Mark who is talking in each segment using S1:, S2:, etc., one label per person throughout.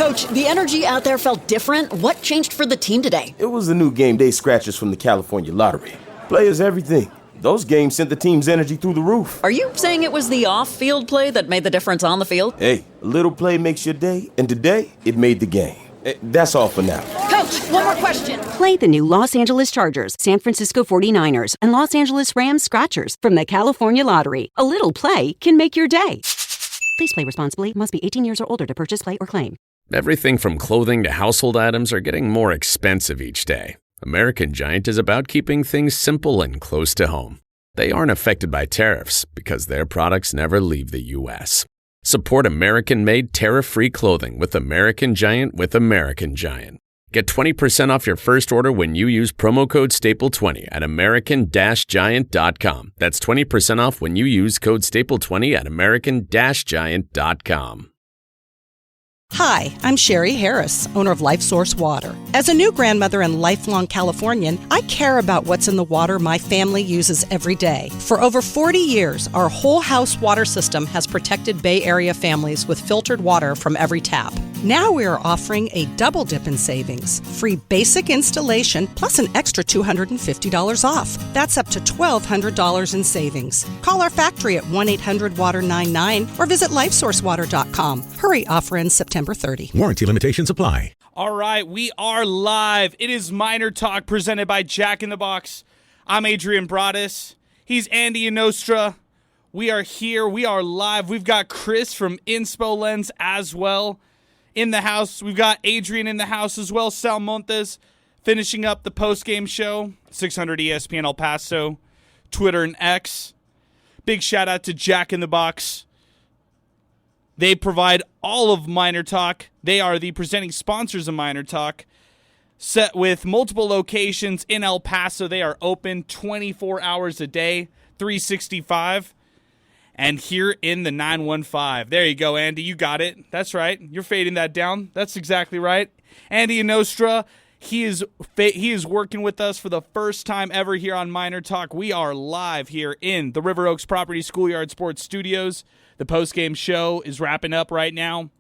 S1: Coach, the energy out there felt different. What changed for the team today?
S2: It was the new game day scratchers from the California Lottery. Players, everything. Those games sent the team's energy through the roof.
S1: Are you saying it was the off-field play that made the difference on the field?
S2: Hey, a little play makes your day, and today, it made the game. That's all for now.
S1: Coach, one more question.
S3: Play the new Los Angeles Chargers, San Francisco 49ers, and Los Angeles Rams Scratchers from the California Lottery. A little play can make your day. Please play responsibly. Must be 18 years or older to purchase, play, or claim.
S4: Everything from clothing to household items are getting more expensive each day. American Giant is about keeping things simple and close to home. They aren't affected by tariffs because their products never leave the U.S. Support American-made tariff-free clothing with American Giant with American Giant. Get 20% off your first order when you use promo code STAPLE20 at american-giant.com. That's 20% off when you use code STAPLE20 at american-giant.com.
S5: Hi, I'm Sherry Harris, owner of LifeSource Water. As a new grandmother and lifelong Californian, I care about what's in the water my family uses every day. For over 40 years, our whole house water system has protected Bay Area families with filtered water from every tap. Now we are offering a double dip in savings, free basic installation plus an extra $250 off. That's up to $1,200 in savings. Call our factory at 1-800-WATER-99 or visit lifesourcewater.com. Hurry, offer ends September 30.
S6: Warranty limitations apply.
S7: All right, we are live. It is MinerTalk presented by Jack in the Box. I'm Adrian Broadus. He's Andy Nostra. We are here. We are live. We've got Chris from Inspo Lens as well in the house. We've got Adrian in the house as well. Sal Montes finishing up the post-game show. 600 ESPN El Paso, Twitter and X. Big shout out to Jack in the Box. They provide all of MinerTalk. They are the presenting sponsors of MinerTalk. Set with multiple locations in El Paso. They are open 24 hours a day, 365. And here in the 915. There you go, Andy. You got it. That's right. You're fading that down. That's exactly right. Andy Nostra, he is working with us for the first time ever here on MinerTalk. We are live here in the River Oaks Property Schoolyard Sports Studios. The postgame show is wrapping up right now.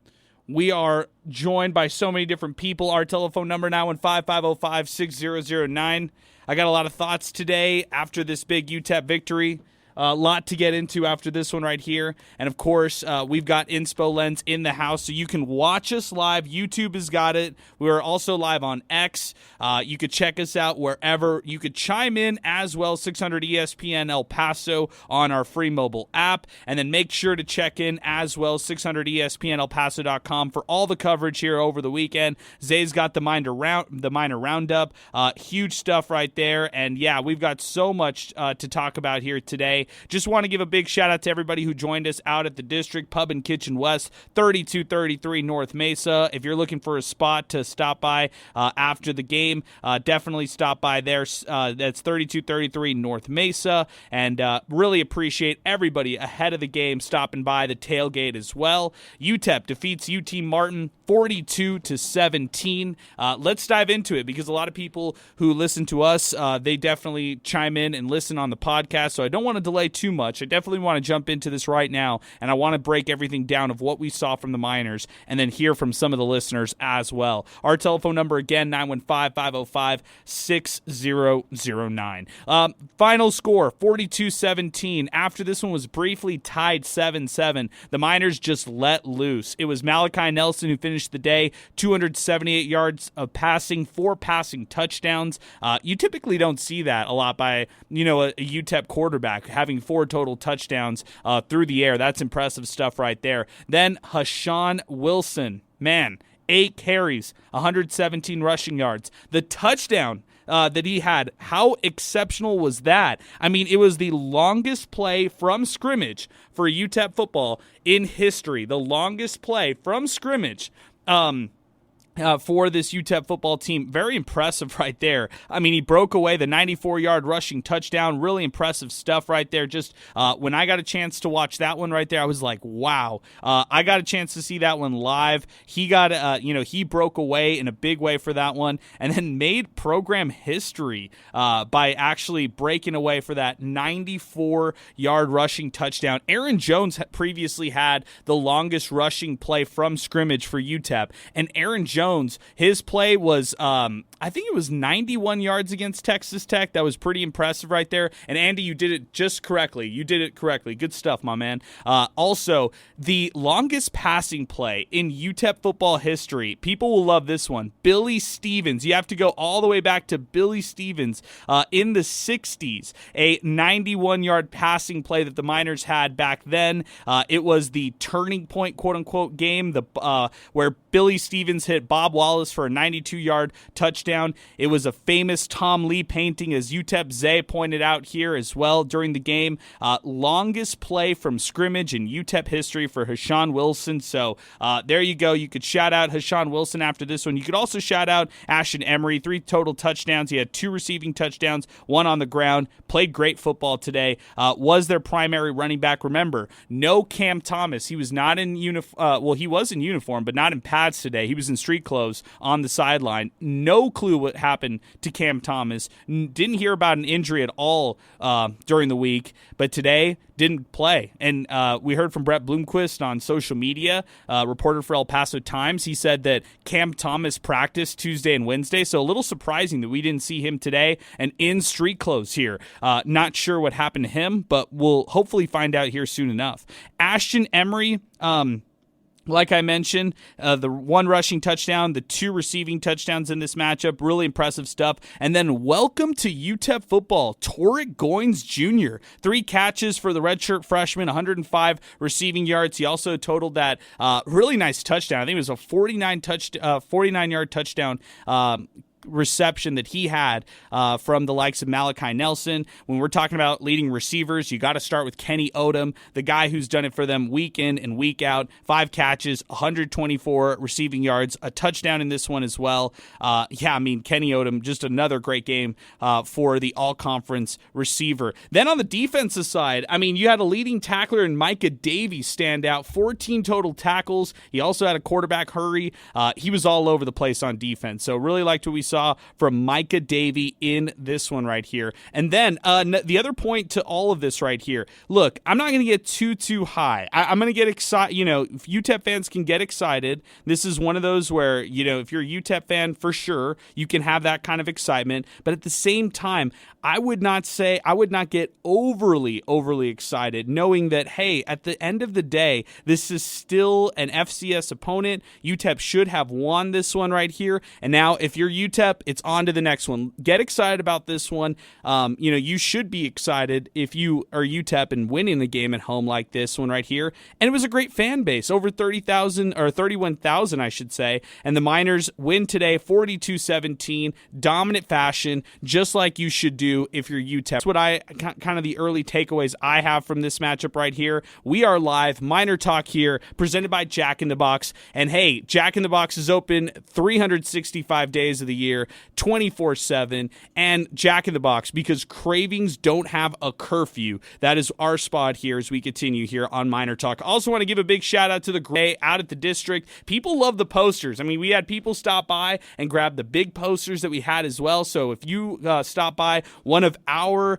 S7: We are joined by so many different people. Our telephone number, 915-505-6009. I got a lot of thoughts today after this big UTEP victory. A lot to get into after this one right here. And, of course, we've got Inspo Lens in the house, so you can watch us live. YouTube has got it. We're also live on X. You could check us out wherever. You could chime in as well, 600 ESPN El Paso on our free mobile app. And then make sure to check in as well, 600ESPNElPaso.com for all the coverage here over the weekend. Zay's got the Miner Roundup. Huge stuff right there. And, yeah, we've got so much to talk about here today. Just want to give a big shout out to everybody who joined us out at the District Pub and Kitchen West, 3233 North Mesa. If you're looking for a spot to stop by after the game, definitely stop by there. That's 3233 North Mesa. And really appreciate everybody ahead of the game stopping by the tailgate as well. UTEP defeats UT Martin 42-17. Let's dive into it because a lot of people who listen to us, they definitely chime in and listen on the podcast. So I don't want to delay too much. I definitely want to jump into this right now, and I want to break everything down of what we saw from the Miners and then hear from some of the listeners as well. Our telephone number again, 915-505-6009. Final score, 42-17. After this one was briefly tied 7-7, the Miners just let loose. It was Malachi Nelson who finished the day, 278 yards of passing, 4 passing touchdowns. You typically don't see that a lot by, a UTEP quarterback having 4 total touchdowns through the air. That's impressive stuff right there. Then Hashawn Wilson, 8 carries, 117 rushing yards. The touchdown that he had, how exceptional was that? I mean, it was the longest play from scrimmage for UTEP football in history. The longest play from scrimmage. for this UTEP football team. Very impressive right there. I mean, he broke away the 94-yard rushing touchdown. Really impressive stuff right there. Just when I got a chance to watch that one right there, I was like, wow. I got a chance to see that one live. He got, he broke away in a big way for that one, and then made program history by actually breaking away for that 94-yard rushing touchdown. Aaron Jones previously had the longest rushing play from scrimmage for UTEP, and Aaron Jones, his play was, I think it was 91 yards against Texas Tech. That was pretty impressive right there. And Andy, you did it just correctly. You did it correctly. Good stuff, my man. Also, the longest passing play in UTEP football history. People will love this one. Billy Stevens. You have to go all the way back to Billy Stevens in the 60s. A 91-yard passing play that the Miners had back then. It was the turning point, quote-unquote, game where Billy Stevens hit Bob Wallace for a 92-yard touchdown. It was a famous Tom Lee painting, as UTEP Zay pointed out here as well during the game. Longest play from scrimmage in UTEP history for Hashawn Wilson. So there you go. You could shout out Hashawn Wilson after this one. You could also shout out Ashton Emery. 3 total touchdowns. He had 2 receiving touchdowns, 1 on the ground. Played great football today. Was their primary running back. Remember, no Cam Thomas. He was not in uniform. He was in uniform, but not in pads today. He was in street clothes on the sideline. No clue what happened to Cam Thomas. Didn't hear about an injury at all during the week, but today didn't play. And we heard from Brett Bloomquist on social media, reporter for El Paso Times. He said that Cam Thomas practiced Tuesday and Wednesday, so a little surprising that we didn't see him today and in street clothes here. Not sure what happened to him, but we'll hopefully find out here soon enough. Ashton Emery, like I mentioned, the 1 rushing touchdown, the 2 receiving touchdowns in this matchup, really impressive stuff. And then welcome to UTEP football, Torrick Goins Jr. 3 catches for the redshirt freshman, 105 receiving yards. He also totaled that really nice touchdown. I think it was a 49-yard touchdown reception that he had from the likes of Malachi Nelson. When we're talking about leading receivers, you got to start with Kenny Odom, the guy who's done it for them week in and week out. 5 catches, 124 receiving yards, a touchdown in this one as well. Kenny Odom, just another great game for the all-conference receiver. Then on the defensive side, you had a leading tackler in Micah Davies stand out, 14 total tackles. He also had a quarterback hurry. He was all over the place on defense. So really liked what we saw from Micah Davey in this one right here. And then the other point to all of this right here, look, I'm not going to get too high. I'm going to get excited. If UTEP fans can get excited, this is one of those where, if you're a UTEP fan, for sure, you can have that kind of excitement. But at the same time, I would not get overly excited, knowing that, hey, at the end of the day, this is still an FCS opponent. UTEP should have won this one right here. And now if you're UTEP, it's on to the next one. Get excited about this one. You should be excited if you are UTEP and winning the game at home like this one right here. And it was a great fan base, over 30,000 or 31,000, I should say. And the Miners win today, 42-17, dominant fashion, just like you should do if you're UTEP. That's what kind of the early takeaways I have from this matchup right here. We are live, MinerTalk here, presented by Jack in the Box. And hey, Jack in the Box is open 365 days of the year, 24/7, and Jack in the Box, because cravings don't have a curfew. That is our spot here as we continue here on MinerTalk. Also want to give a big shout out to the Gray out at the district. People love the posters. We had people stop by and grab the big posters that we had as well. So if you stop by one of our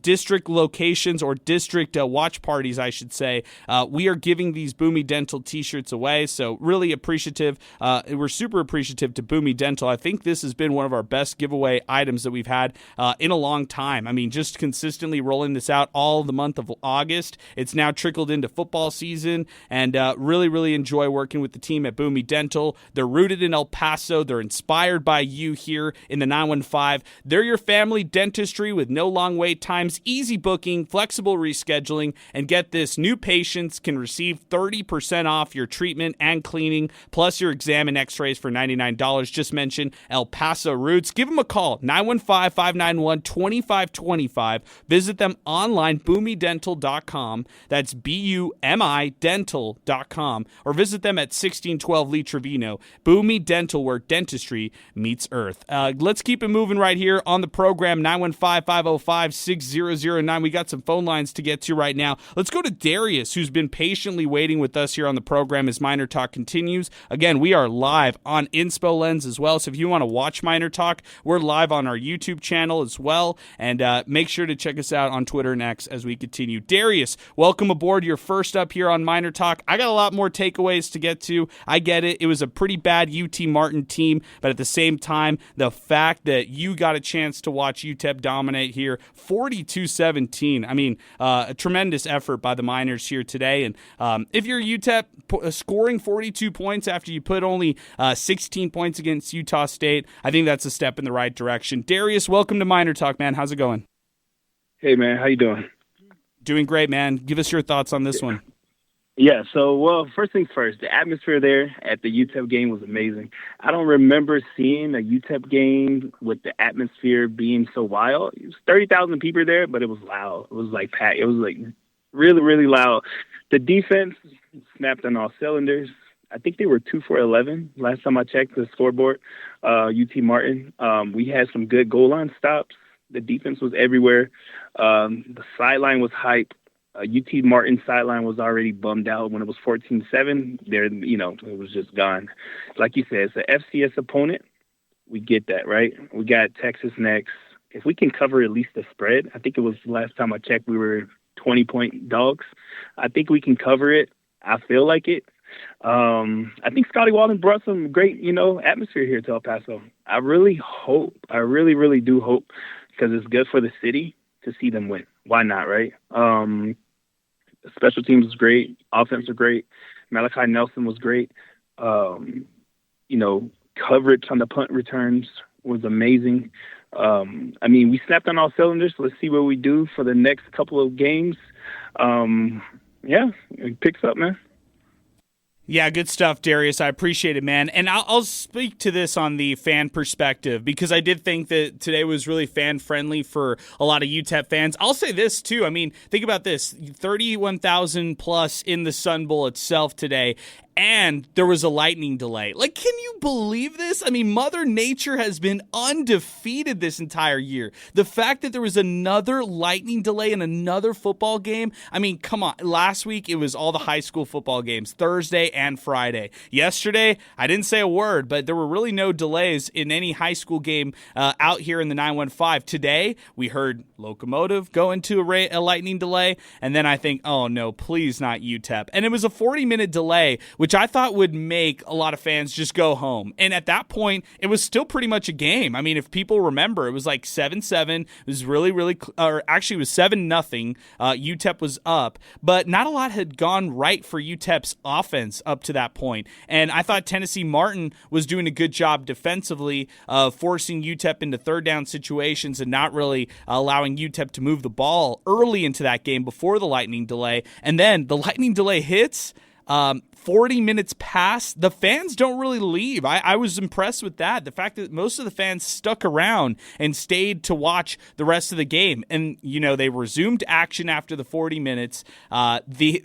S7: district locations or district watch parties, I should say, we are giving these Boomy Dental t-shirts away. So really appreciative. We're super appreciative to Boomy Dental. I think this has been one of our best giveaway items that we've had in a long time. Just consistently rolling this out all the month of August. It's now trickled into football season, and really enjoy working with the team at Boomy Dental. They're rooted in El Paso. They're inspired by you here in the 915. They're your family dentistry with no long wait times, easy booking, flexible rescheduling, and get this, new patients can receive 30% off your treatment and cleaning, plus your exam and x-rays for $99. Just mention El Paso Paso roots. Give them a call, 915-591-2525. Visit them online, BumiDental.com. That's BUMI Dental.com. Or visit them at 1612 Lee Trevino. Boomy Dental, where dentistry meets earth. Let's keep it moving right here on the program, 915-505-6009. We got some phone lines to get to right now. Let's go to Darius, who's been patiently waiting with us here on the program as Miner Talk continues. Again, we are live on Inspo Lens as well, so if you want to watch Miner Talk, we're live on our YouTube channel as well, and make sure to check us out on Twitter and X as we continue. Darius, welcome aboard. You're first up here on Miner Talk. I got a lot more takeaways to get to. I get it. It was a pretty bad UT Martin team, but at the same time, the fact that you got a chance to watch UTEP dominate here, 42-17. I mean, a tremendous effort by the Miners here today. And if you're UTEP, scoring 42 points after you put only 16 points against Utah State, I think that's a step in the right direction. Darius, welcome to Miner Talk, man. How's it going?
S6: Hey, man. How you doing?
S7: Doing great, man. Give us your thoughts on this one.
S6: Yeah, so, well, first things first, the atmosphere there at the UTEP game was amazing. I don't remember seeing a UTEP game with the atmosphere being so wild. It was 30,000 people there, but it was loud. It was like packed. It was like really, really loud. The defense snapped on all cylinders. I think they were 2 for 11 last time I checked the scoreboard. UT Martin. We had some good goal line stops. The defense was everywhere. The sideline was hype. UT Martin sideline was already bummed out when it was 14-7. There, it was just gone. Like you said, it's an FCS opponent. We get that, right? We got Texas next. If we can cover at least the spread, I think it was last time I checked, we were 20-point dogs. I think we can cover it. I feel like it. I think Scotty Walden brought some great, atmosphere here to El Paso. I really really do hope, because it's good for the city to see them win. Why not, right? Special teams was great. Offense was great. Malachi Nelson was great. Coverage on the punt returns was amazing. We snapped on all cylinders. Let's see what we do for the next couple of games. It picks up, man.
S7: Yeah, good stuff, Darius. I appreciate it, man. And I'll speak to this on the fan perspective, because I did think that today was really fan-friendly for a lot of UTEP fans. I'll say this, too. I mean, think about this. 31,000 plus in the Sun Bowl itself today. And there was a lightning delay. Like, can you believe this? I mean, Mother Nature has been undefeated this entire year. The fact that there was another lightning delay in another football game, I mean, come on. Last week, it was all the high school football games, Thursday and Friday. Yesterday, I didn't say a word, but there were really no delays in any high school game out here in the 915. Today, we heard Locomotive go into a lightning delay, and then I think, oh, no, please not UTEP. And it was a 40-minute delay, which I thought would make a lot of fans just go home. And at that point, it was still pretty much a game. I mean, if people remember, it was like 7-7. It was really, or actually it was 7-0. UTEP was up, but not a lot had gone right for UTEP's offense up to that point. And I thought Tennessee Martin was doing a good job defensively, forcing UTEP into third down situations and not really allowing UTEP to move the ball early into that game before the lightning delay. And then the lightning delay hits. 40 minutes pass, the fans don't really leave. I was impressed with that. The fact that most of the fans stuck around and stayed to watch the rest of the game. And, they resumed action after the 40 minutes. They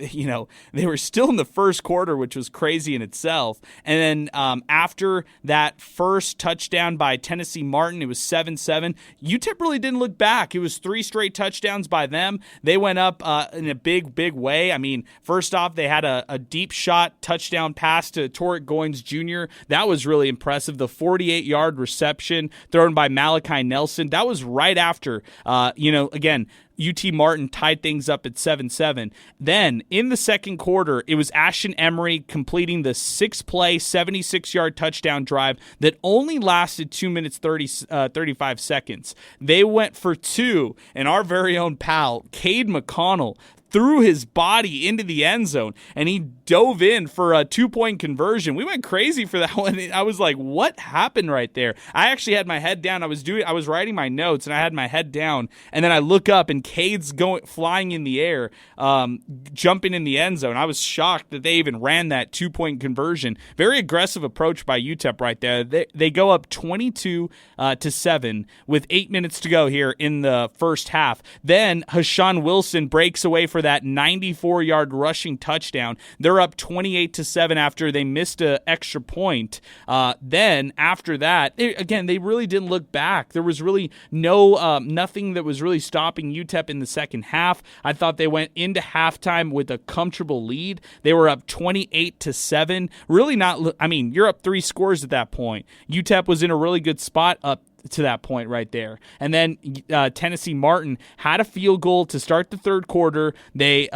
S7: were still in the first quarter, which was crazy in itself. And then after that first touchdown by Tennessee Martin, it was 7-7. UTEP really didn't look back. It was 3 straight touchdowns by them. They went up in a big way. I mean, first off, they had a deep shot touchdown pass to Torek Goins Jr. That was really impressive. The 48-yard reception thrown by Malachi Nelson. That was right after, again, UT Martin tied things up at 7-7. Then, in the second quarter, it was Ashton Emery completing the 6-play, 76-yard touchdown drive that only lasted 2 minutes 35 seconds. They went for 2, and our very own pal, Cade McConnell, threw his body into the end zone, and he dove in for a 2-point conversion. We went crazy for that one. I was like, what happened right there? I actually had my head down. I was writing my notes, and I had my head down, and then I look up, and Cade's flying in the air, jumping in the end zone. I was shocked that they even ran that 2-point conversion. Very aggressive approach by UTEP right there. They go up 22-7 with 8 minutes to go here in the first half. Then Hashawn Wilson breaks away for that 94-yard rushing touchdown. They're up 28-7 after they missed an extra point. Then after that, they really didn't look back. There was really nothing that was really stopping UTEP in the second half. I thought they went into halftime with a comfortable lead. They were up 28-7. Really not. I mean, you're up 3 scores at that point. UTEP was in a really good spot up to that point right there. And then Tennessee Martin had a field goal to start the third quarter. They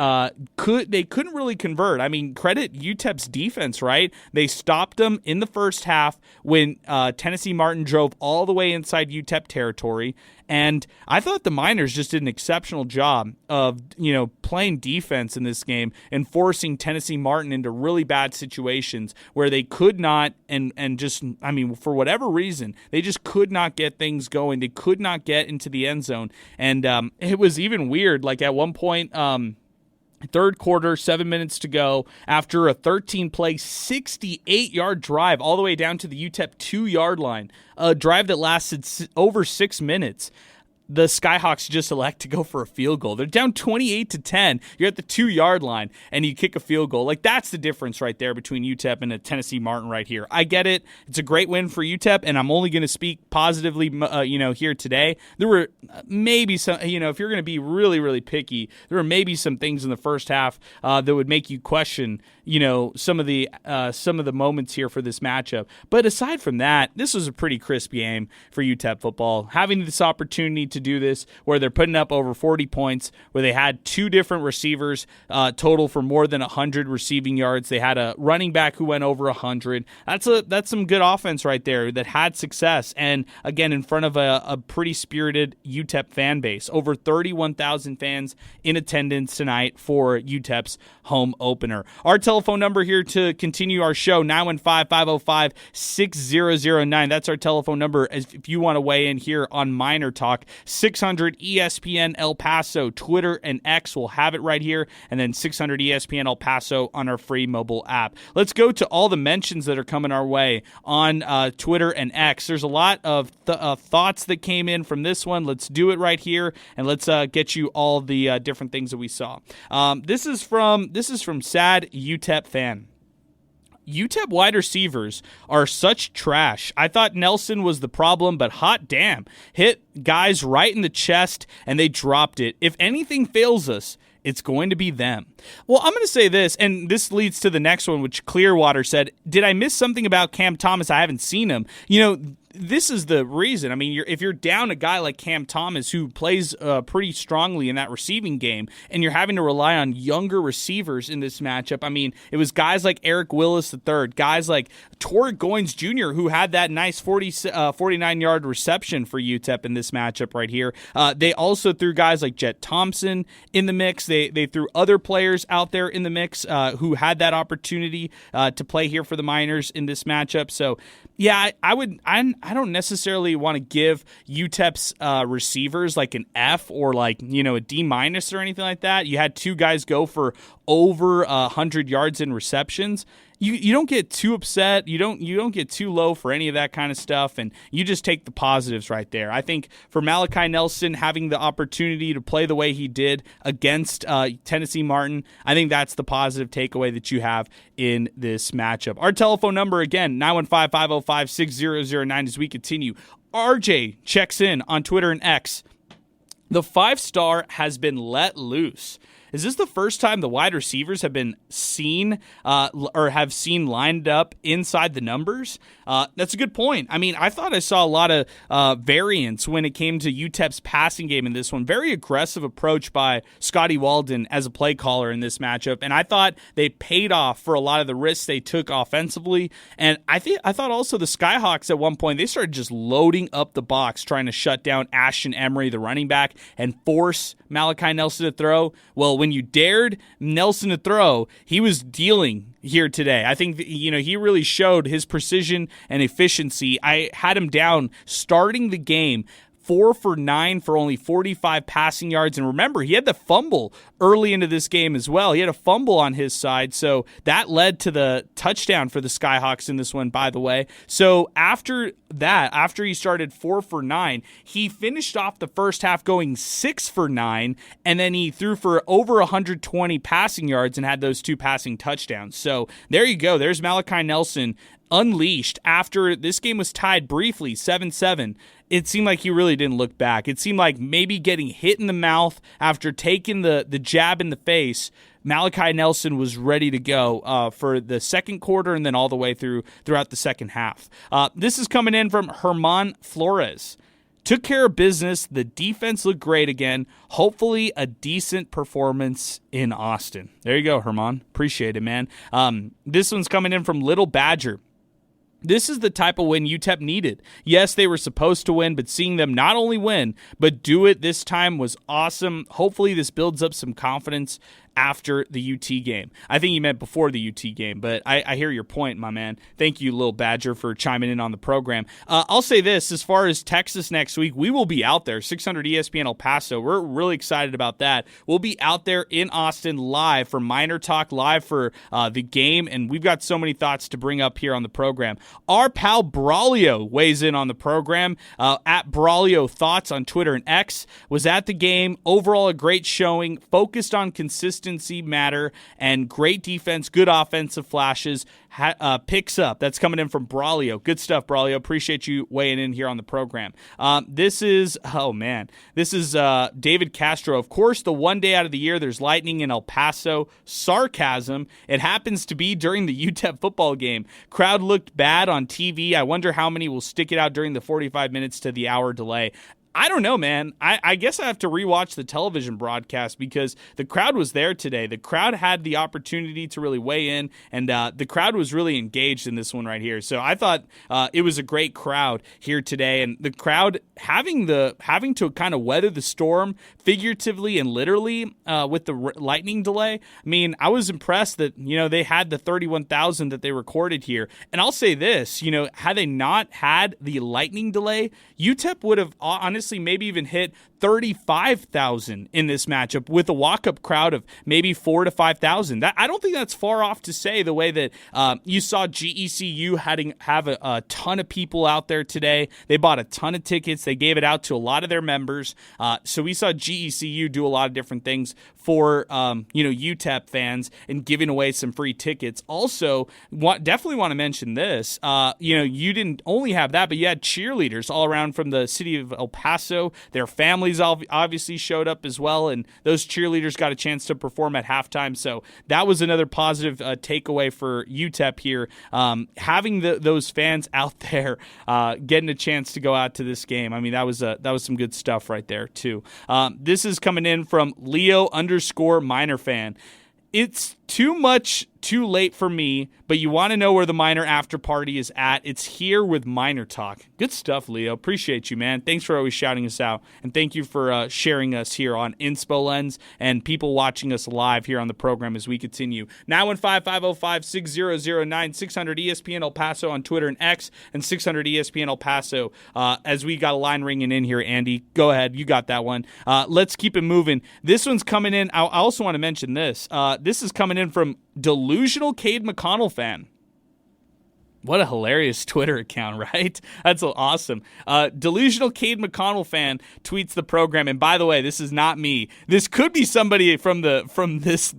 S7: couldn't really convert. I mean, credit UTEP's defense, right? They stopped them in the first half when Tennessee Martin drove all the way inside UTEP territory. And I thought the Miners just did an exceptional job of, playing defense in this game and forcing Tennessee Martin into really bad situations where they could not, and just, for whatever reason, they just could not get things going. They could not get into the end zone. And it was even weird. Like at one point, third quarter, 7 minutes to go, after a 13-play, 68-yard drive all the way down to the UTEP 2-yard line, a drive that lasted over 6 minutes. The Skyhawks just elect to go for a field goal. They're down 28-10. You're at the 2-yard line, and you kick a field goal. Like, that's the difference right there between UTEP and a Tennessee Martin right here. I get it. It's a great win for UTEP, and I'm only going to speak positively, here today. There were maybe some, if you're going to be really, really picky, there were maybe some things in the first half that would make you question, some of the moments here for this matchup. But aside from that, this was a pretty crisp game for UTEP football. Having this opportunity to do this, where they're putting up over 40 points, where they had 2 different receivers total for more than 100 receiving yards. They had a running back who went over 100. That's some good offense right there that had success. And again, in front of a pretty spirited UTEP fan base. Over 31,000 fans in attendance tonight for UTEP's home opener. Our telephone number here to continue our show, 915-505-6009. That's our telephone number if you want to weigh in here on MinerTalk. 600 ESPN El Paso, Twitter and X will have it right here, and then 600 ESPN El Paso on our free mobile app. Let's go to all the mentions that are coming our way on Twitter and X. There's a lot of thoughts that came in from this one. Let's do it right here, and let's get you all the different things that we saw. This is from Sad UTEP Fan. UTEP wide receivers are such trash. I thought Nelson was the problem, but hot damn. Hit guys right in the chest, and they dropped it. If anything fails us, it's going to be them. Well, I'm going to say this, and this leads to the next one, which Clearwater said, did I miss something about Cam Thomas? I haven't seen him. This is the reason. I mean, if you're down a guy like Cam Thomas, who plays pretty strongly in that receiving game, and you're having to rely on younger receivers in this matchup, I mean, it was guys like Eric Willis III, guys like Torrey Goins Jr., who had that nice 49-yard reception for UTEP in this matchup right here. They also threw guys like Jet Thompson in the mix. They threw other players out there in the mix who had that opportunity to play here for the Miners in this matchup. So, yeah, I don't necessarily want to give UTEP's receivers like an F or like, a D- or anything like that. You had 2 guys go for over 100 yards in receptions. You don't get too upset. You don't get too low for any of that kind of stuff, and you just take the positives right there. I think for Malachi Nelson having the opportunity to play the way he did against Tennessee Martin, I think that's the positive takeaway that you have in this matchup. Our telephone number, again, 915-505-6009 as we continue. RJ checks in on Twitter and X. The 5-star has been let loose. Is this the first time the wide receivers have been seen or have seen lined up inside the numbers? That's a good point. I mean, I thought I saw a lot of variance when it came to UTEP's passing game in this one. Very aggressive approach by Scotty Walden as a play caller in this matchup, and I thought they paid off for a lot of the risks they took offensively. And I thought also the Skyhawks at one point, they started just loading up the box, trying to shut down Ashton Emery, the running back, and force Malachi Nelson to throw. Well, when you dared Nelson to throw, he was dealing here today. I think, he really showed his precision and efficiency. I had him down starting the game 4 for 9 for only 45 passing yards. And remember, he had the fumble early into this game as well. He had a fumble on his side, so that led to the touchdown for the Skyhawks in this one, by the way. So after that, after he started 4 for 9, he finished off the first half going 6 for 9, and then he threw for over 120 passing yards and had those 2 passing touchdowns. So there you go. There's Malachi Nelson unleashed after this game was tied briefly 7-7. It seemed like he really didn't look back. It seemed like maybe getting hit in the mouth after taking the jab in the face, Malachi Nelson was ready to go for the second quarter and then all the way throughout the second half. This is coming in from Herman Flores. Took care of business. The defense looked great again. Hopefully a decent performance in Austin. There you go, Herman. Appreciate it, man. This one's coming in from Little Badger. This is the type of win UTEP needed. Yes, they were supposed to win, but seeing them not only win, but do it this time was awesome. Hopefully this builds up some confidence after the UT game. I think you meant before the UT game, but I hear your point, my man. Thank you, Lil Badger, for chiming in on the program. I'll say this, as far as Texas next week, we will be out there, 600 ESPN El Paso. We're really excited about that. We'll be out there in Austin live for MinerTalk, live for the game, and we've got so many thoughts to bring up here on the program. Our pal Braulio weighs in on the program, at Braulio Thoughts on Twitter and X, was at the game. Overall, a great showing, focused on consistency matter, and great defense, good offensive flashes, picks up. That's coming in from Braulio. Good stuff, Braulio. Appreciate you weighing in here on the program. This is David Castro. Of course, the one day out of the year there's lightning in El Paso. Sarcasm. It happens to be during the UTEP football game. Crowd looked bad on TV. I wonder how many will stick it out during the 45 minutes to the hour delay. I don't know, man. I guess I have to rewatch the television broadcast because the crowd was there today. The crowd had the opportunity to really weigh in, and the crowd was really engaged in this one right here. So I thought it was a great crowd here today, and the crowd having to kind of weather the storm figuratively and literally with the lightning delay. I mean, I was impressed that they had the 31,000 that they recorded here. And I'll say this, had they not had the lightning delay, UTEP would have honestly maybe even hit 35,000 in this matchup with a walk-up crowd of maybe 4,000 to 5,000. I don't think that's far off to say, the way that you saw GECU have a ton of people out there today. They bought a ton of tickets. They gave it out to a lot of their members. So we saw GECU do a lot of different things for UTEP fans and giving away some free tickets. Also, definitely want to mention this. You didn't only have that, but you had cheerleaders all around from the city of El Paso. Their families obviously showed up as well, and those cheerleaders got a chance to perform at halftime. So that was another positive takeaway for UTEP here, having those fans out there getting a chance to go out to this game. I mean, that was some good stuff right there too. This is coming in from Leo_Miner fan. It's too much too late for me, but you want to know where the Miner after party is at. It's here with MinerTalk. Good stuff, Leo. Appreciate you, man. Thanks for always shouting us out, and thank you for sharing us here on Inspo Lens and people watching us live here on the program as we continue. 915-505-6009, 600 ESPN El Paso on Twitter and X, and 600 ESPN El Paso. As we got a line ringing in here, Andy, go ahead. You got that one. Let's keep it moving. This one's coming in. I also want to mention this. This is coming in from Delusional Cade McConnell fan. What a hilarious Twitter account, right? That's awesome. Delusional Cade McConnell fan tweets the program. And by the way, this is not me. This could be somebody from this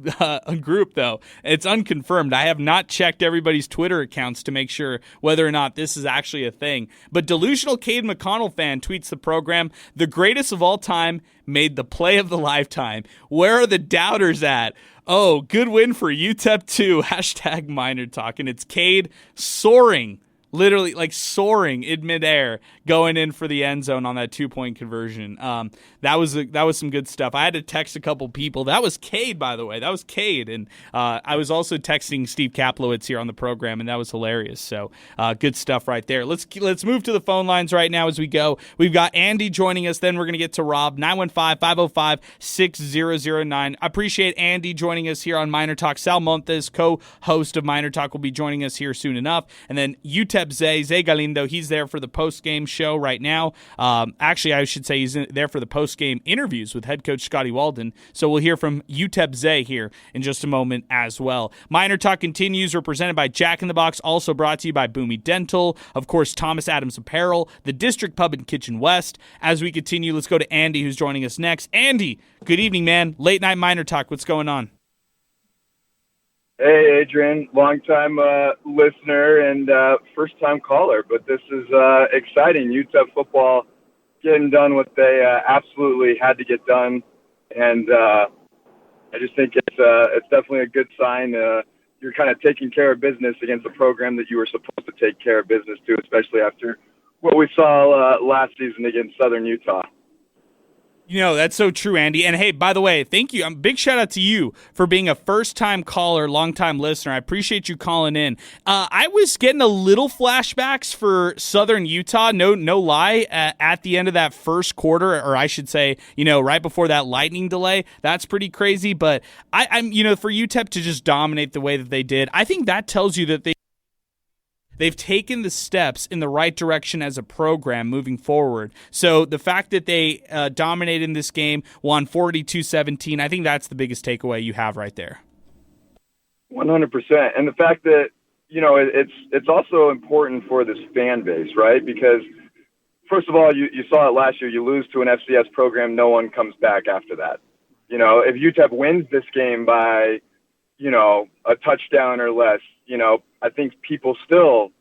S7: group, though. It's unconfirmed. I have not checked everybody's Twitter accounts to make sure whether or not this is actually a thing. But Delusional Cade McConnell fan tweets the program. The greatest of all time made the play of the lifetime. Where are the doubters at? Oh, good win for UTEP 2. # MinerTalk. And it's Cade soaring literally like soaring in midair, going in for the end zone on that 2-point conversion. That was some good stuff. I had to text a couple people. That was Cade, by the way. That was Cade, and I was also texting Steve Kaplowitz here on the program, and that was hilarious. So good stuff right there. Let's move to the phone lines right now as we go. We've got Andy joining us. Then we're going to get to Rob. 915-505-6009. I appreciate Andy joining us here on Miner Talk. Sal Montes, co-host of Miner Talk, will be joining us here soon enough. And then UTEP Zay Galindo, he's there for the post-game show right now. Actually, I should say he's there for the post-game interviews with head coach Scotty Walden. So we'll hear from UTEP Zay here in just a moment as well. Miner Talk continues. We're presented by Jack in the Box, also brought to you by Boomy Dental, of course, Thomas Adams Apparel, the District Pub and Kitchen West. As we continue, let's go to Andy, who's joining us next. Andy, good evening, man. Late night Miner Talk. What's going on?
S8: Hey, Adrian, long-time listener and first-time caller, but this is exciting. UTEP football getting done what they absolutely had to get done, and I just think it's definitely a good sign. You're kind of taking care of business against a program that you were supposed to take care of business to, especially after what we saw last season against Southern Utah.
S7: You know, that's so true, Andy. And hey, by the way, thank you. Big shout out to you for being a first-time caller, long-time listener. I appreciate you calling in. I was getting a little flashbacks for Southern Utah, no lie, at the end of that first quarter, or I should say, right before that lightning delay. That's pretty crazy. But I'm for UTEP to just dominate the way that they did, I think that tells you that they've taken the steps in the right direction as a program moving forward. So the fact that they dominated in this game, won 42-17, I think that's the biggest takeaway you have right there.
S8: 100%. And the fact that, it's also important for this fan base, right? Because, first of all, you saw it last year. You lose to an FCS program, no one comes back after that. If UTEP wins this game by, a touchdown or less, I think people still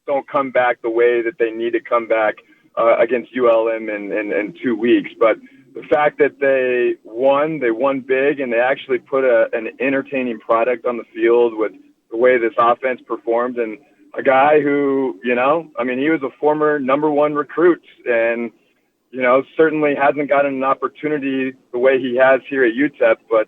S8: don't come back the way that they need to come back against ULM in 2 weeks. But the fact that they won big, and they actually put an entertaining product on the field with the way this offense performed, and a guy who, he was a former number one recruit, and, certainly hasn't gotten an opportunity the way he has here at UTEP, but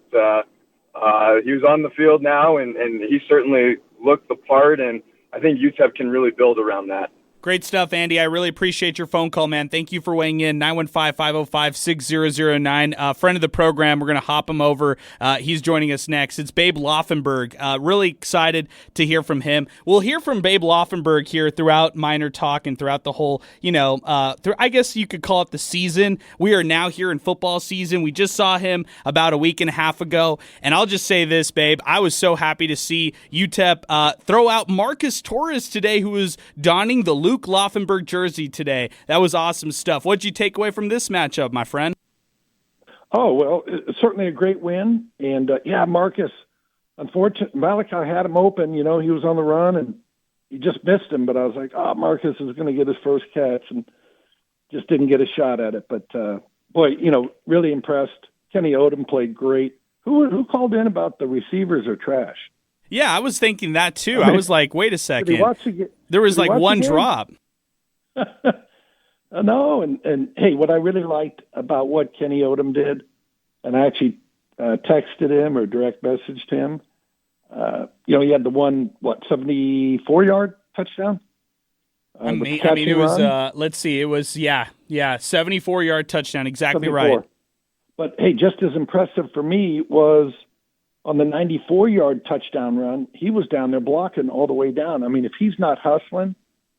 S8: he was on the field now, and he certainly looked the part, and I think UTEP can really build around that.
S7: Great stuff, Andy. I really appreciate your phone call, man. Thank you for weighing in. 915-505-6009. Friend of the program. We're going to hop him over. He's joining us next. It's Babe Laufenberg. Really excited to hear from him. We'll hear from Babe Laufenberg here throughout Miner Talk and throughout the whole, I guess you could call it the season. We are now here in football season. We just saw him about a week and a half ago. And I'll just say this, Babe. I was so happy to see UTEP throw out Marcus Torres today, who was donning the Luke Laufenberg jersey today. That was awesome stuff. What'd you take away from this matchup, my friend?
S9: Oh, well, it's certainly a great win. And, Marcus, unfortunately, Malachi had him open. He was on the run, and he just missed him. But I was like, Marcus is going to get his first catch, and just didn't get a shot at it. But, really impressed. Kenny Odom played great. Who called in about the receivers are trash?
S7: Yeah, I was thinking that too. I was like, wait a second. There was like one drop.
S9: No, and hey, what I really liked about what Kenny Odom did, and I actually texted him or direct messaged him, he had the 74-yard touchdown?
S7: It was, let's see, it was, 74-yard touchdown, exactly 74. Right.
S9: But hey, just as impressive for me was on the 94-yard touchdown run, he was down there blocking all the way down. I mean, if he's not hustling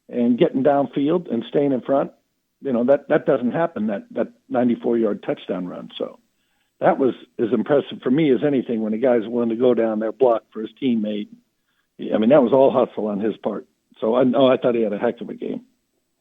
S9: and getting downfield and staying in front, that doesn't happen, that 94-yard touchdown run. So that was as impressive for me as anything when a guy's willing to go down there, block for his teammate. I mean, that was all hustle on his part. So I thought he had a heck of a game.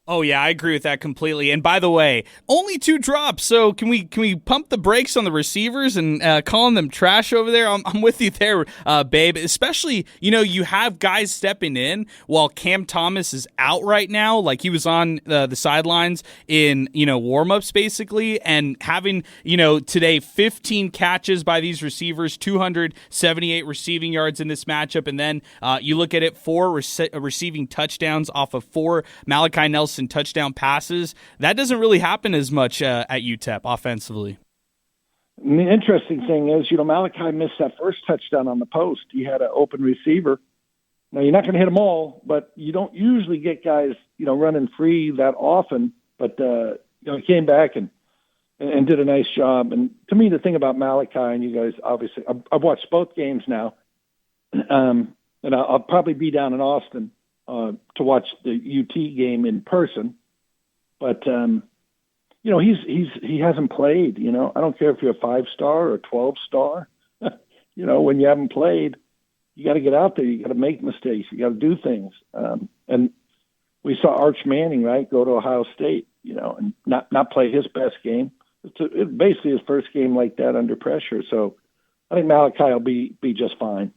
S7: Oh yeah, I agree with that completely. And by the way, only 2 drops. So can we pump the brakes on the receivers and calling them trash over there? I'm with you there, babe. Especially, you have guys stepping in while Cam Thomas is out right now. Like he was on the sidelines in warm-ups basically, and having today 15 catches by these receivers, 278 receiving yards in this matchup, and then you look at it, 4 receiving touchdowns off of 4 Malachi Nelson touchdown passes. That doesn't really happen as much at UTEP offensively.
S9: And the interesting thing is, Malachi missed that first touchdown on the post. He had an open receiver. Now, you're not going to hit them all, but you don't usually get guys, running free that often. But, he came back and did a nice job. And to me, the thing about Malachi, and you guys, obviously, I've watched both games now, and I'll probably be down in Austin to watch the UT game in person, but he hasn't played. I don't care if you're a 5-star or a 12-star. When you haven't played, you got to get out there. You got to make mistakes. You got to do things. And we saw Arch Manning, right, go to Ohio State, and not play his best game. It's basically his first game like that under pressure. So I think Malachi will be just fine.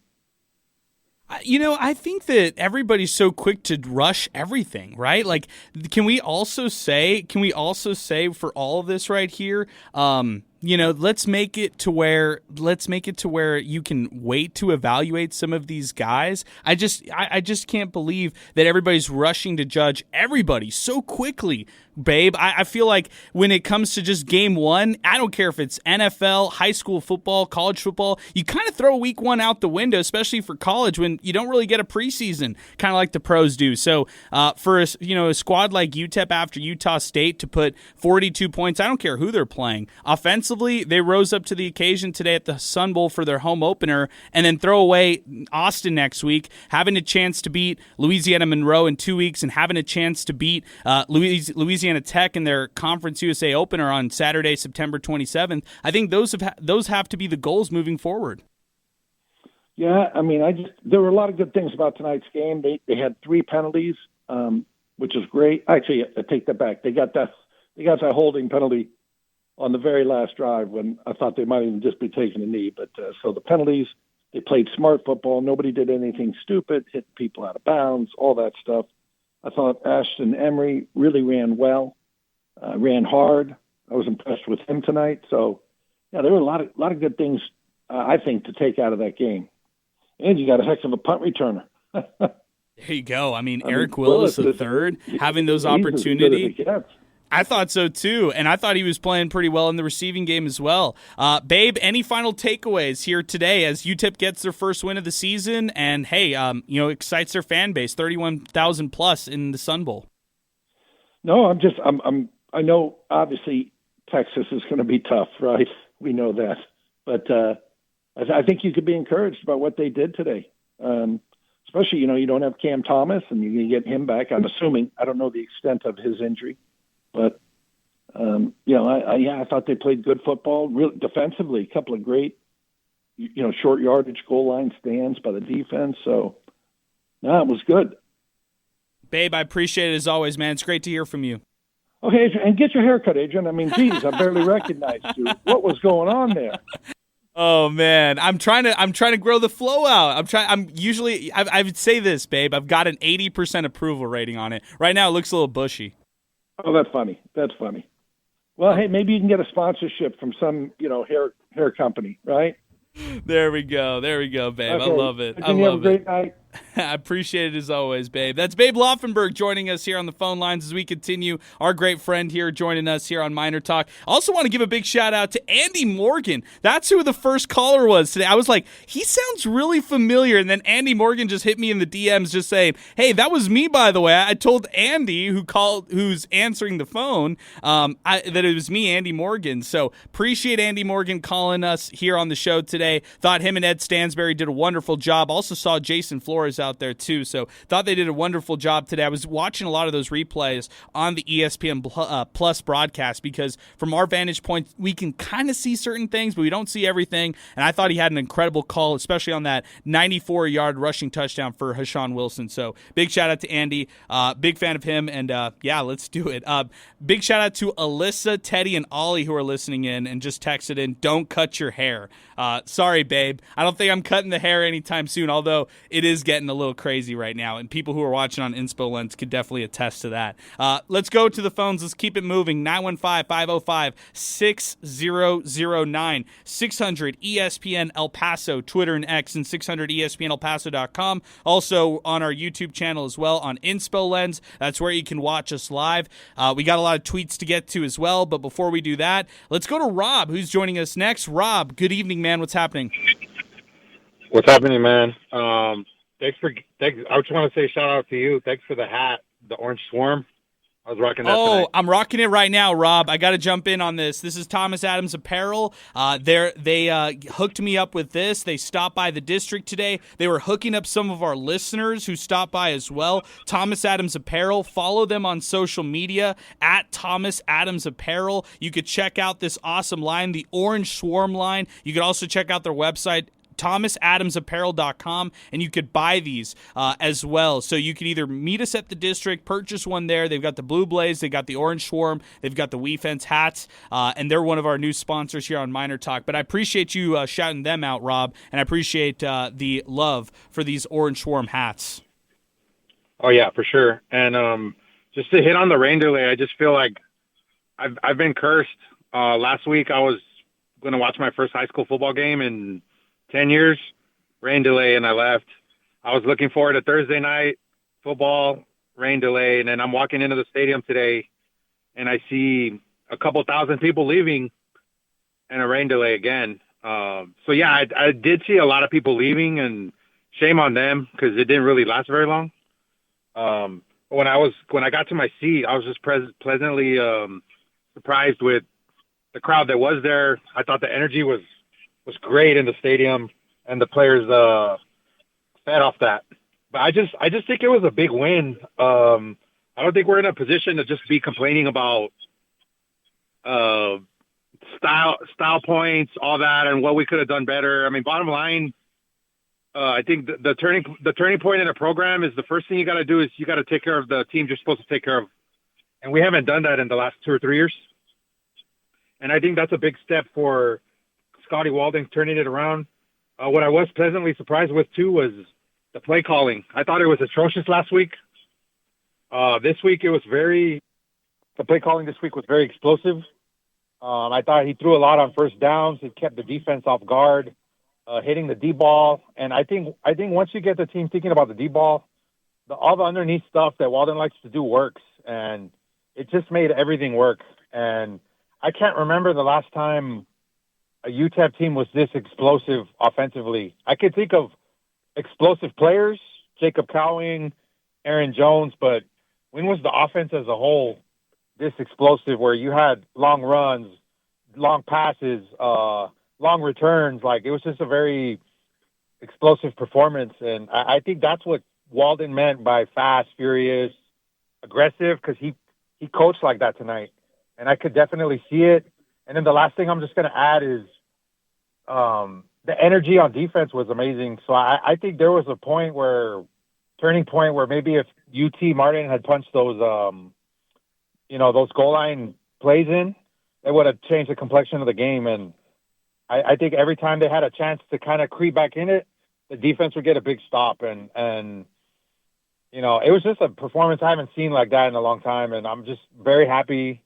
S7: I think that everybody's so quick to rush everything, right? Like, can we also say for all of this right here, let's make it to where you can wait to evaluate some of these guys. I just can't believe that everybody's rushing to judge everybody so quickly, babe. I feel like when it comes to just game one, I don't care if it's NFL, high school football, college football, you kind of throw week one out the window, especially for college when you don't really get a preseason, kind of like the pros do. So for a squad like UTEP after Utah State to put 42 points, I don't care who they're playing. Offensively, they rose up to the occasion today at the Sun Bowl for their home opener, and then throw away Austin next week, having a chance to beat Louisiana Monroe in 2 weeks, and having a chance to beat Louisiana Tech in their Conference USA opener on Saturday, September 27th. I think those have to be the goals moving forward.
S9: Yeah, I mean, there were a lot of good things about tonight's game. They had 3 penalties, which is great. Actually, I take that back. They got that holding penalty on the very last drive when I thought they might even just be taking a knee. But so the penalties, they played smart football. Nobody did anything stupid, hit people out of bounds, all that stuff. I thought Ashton Emery really ran well, ran hard. I was impressed with him tonight. So, yeah, there were a lot of good things, I think, to take out of that game. And you got a heck of a punt returner.
S7: There you go. I mean Eric Willis III, having those opportunities. I thought so too, and I thought he was playing pretty well in the receiving game as well. Babe, any final takeaways here today as UTEP gets their first win of the season and, hey, excites their fan base, 31,000 plus in the Sun Bowl?
S9: No, I know obviously Texas is going to be tough, right? We know that, but I think you could be encouraged about what they did today. Especially, you don't have Cam Thomas, and you can get him back. I'm assuming. I don't know the extent of his injury. But, I thought they played good football, really defensively, a couple of great, short yardage goal line stands by the defense. So, it was good.
S7: Babe, I appreciate it as always, man. It's great to hear from you.
S9: Okay, and get your haircut, Adrian. I mean, geez, I barely recognized you. What was going on there?
S7: Oh man, I'm trying to grow the flow out. I would say this, babe. I've got an 80% approval rating on it. Right now it looks a little bushy.
S9: Oh, that's funny. Well, hey, maybe you can get a sponsorship from some, hair company, right?
S7: There we go, babe. Okay. I love it.
S9: Have a great night.
S7: I appreciate it as always, babe. That's Babe Laufenberg joining us here on the phone lines as we continue. Our great friend here joining us here on MinerTalk. Also want to give a big shout out to Andy Morgan. That's who the first caller was today. I was like, he sounds really familiar. And then Andy Morgan just hit me in the DMs just saying, hey, that was me, by the way. I told Andy, who's answering the phone, that it was me, Andy Morgan. So appreciate Andy Morgan calling us here on the show today. Thought him and Ed Stansberry did a wonderful job. Also saw Jason Flores Flores out there too. So thought they did a wonderful job today. I was watching a lot of those replays on the ESPN Plus broadcast because from our vantage point, we can kind of see certain things, but we don't see everything. And I thought he had an incredible call, especially on that 94-yard rushing touchdown for Hashawn Wilson. So big shout out to Andy. Big fan of him. And yeah, let's do it. Big shout out to Alyssa, Teddy, and Ollie who are listening in and just texted in, don't cut your hair. Sorry, babe. I don't think I'm cutting the hair anytime soon, although it is getting a little crazy right now. And people who are watching on Inspo Lens could definitely attest to that. Let's go to the phones. Let's keep it moving. 915-505-6009. 600 ESPN El Paso, Twitter and X, and 600 ESPNElPaso.com. Also on our YouTube channel as well on Inspo Lens. That's where you can watch us live. We got a lot of tweets to get to as well, but before we do that, let's go to Rob, who's joining us next. Rob, good evening, man. What's happening?
S10: What's happening, man? Thanks. I just want to say shout out to you. Thanks for the hat, the orange swarm. I was rocking that tonight.
S7: I'm rocking it right now, Rob. I got to jump in on this. This is Thomas Adams Apparel. They hooked me up with this. They stopped by the district today. They were hooking up some of our listeners who stopped by as well. Thomas Adams Apparel. Follow them on social media at Thomas Adams Apparel. You could check out this awesome line, the Orange Swarm line. You could also check out their website, thomasadamsapparel.com, and you could buy these as well. So you could either meet us at the district, purchase one there. They've got the Blue Blaze, they've got the Orange Swarm, they've got the We Fence hats, and they're one of our new sponsors here on MinerTalk. But I appreciate you shouting them out, Rob, and I appreciate the love for these Orange Swarm hats.
S10: Oh, yeah, for sure. And just to hit on the rain delay, I just feel like I've been cursed. Last week I was going to watch my first high school football game in 10 years, rain delay, and I left. I was looking forward to Thursday night football, rain delay, and then I'm walking into the stadium today, and I see a couple thousand people leaving and a rain delay again. So, yeah, I did see a lot of people leaving, and shame on them because it didn't really last very long. When I got to my seat, I was just pleasantly surprised with the crowd that was there. I thought the energy was great in the stadium, and the players fed off that. But I just think it was a big win. I don't think we're in a position to just be complaining about style points, all that, and what we could have done better. I mean, bottom line, I think the turning point in a program is the first thing you got to do is you got to take care of the teams you're supposed to take care of, and we haven't done that in the last 2 or 3 years. And I think that's a big step for Scotty Walden turning it around. What I was pleasantly surprised with, too, was the play calling. I thought it was atrocious last week. This week, the play calling this week was very explosive. I thought he threw a lot on first downs. It kept the defense off guard, hitting the D ball. And I think once you get the team thinking about the D ball, all the underneath stuff that Walden likes to do works. And it just made everything work. And I can't remember the last time a UTEP team was this explosive offensively. I could think of explosive players, Jacob Cowing, Aaron Jones, but when was the offense as a whole this explosive where you had long runs, long passes, long returns? Like, it was just a very explosive performance. And I think that's what Walden meant by fast, furious, aggressive, because he coached like that tonight. And I could definitely see it. And then the last thing I'm just going to add is the energy on defense was amazing. So I think there was a turning point where maybe if UT Martin had punched those, those goal line plays in, it would have changed the complexion of the game. And I think every time they had a chance to kind of creep back in it, the defense would get a big stop. And it was just a performance I haven't seen like that in a long time. And I'm just very happy.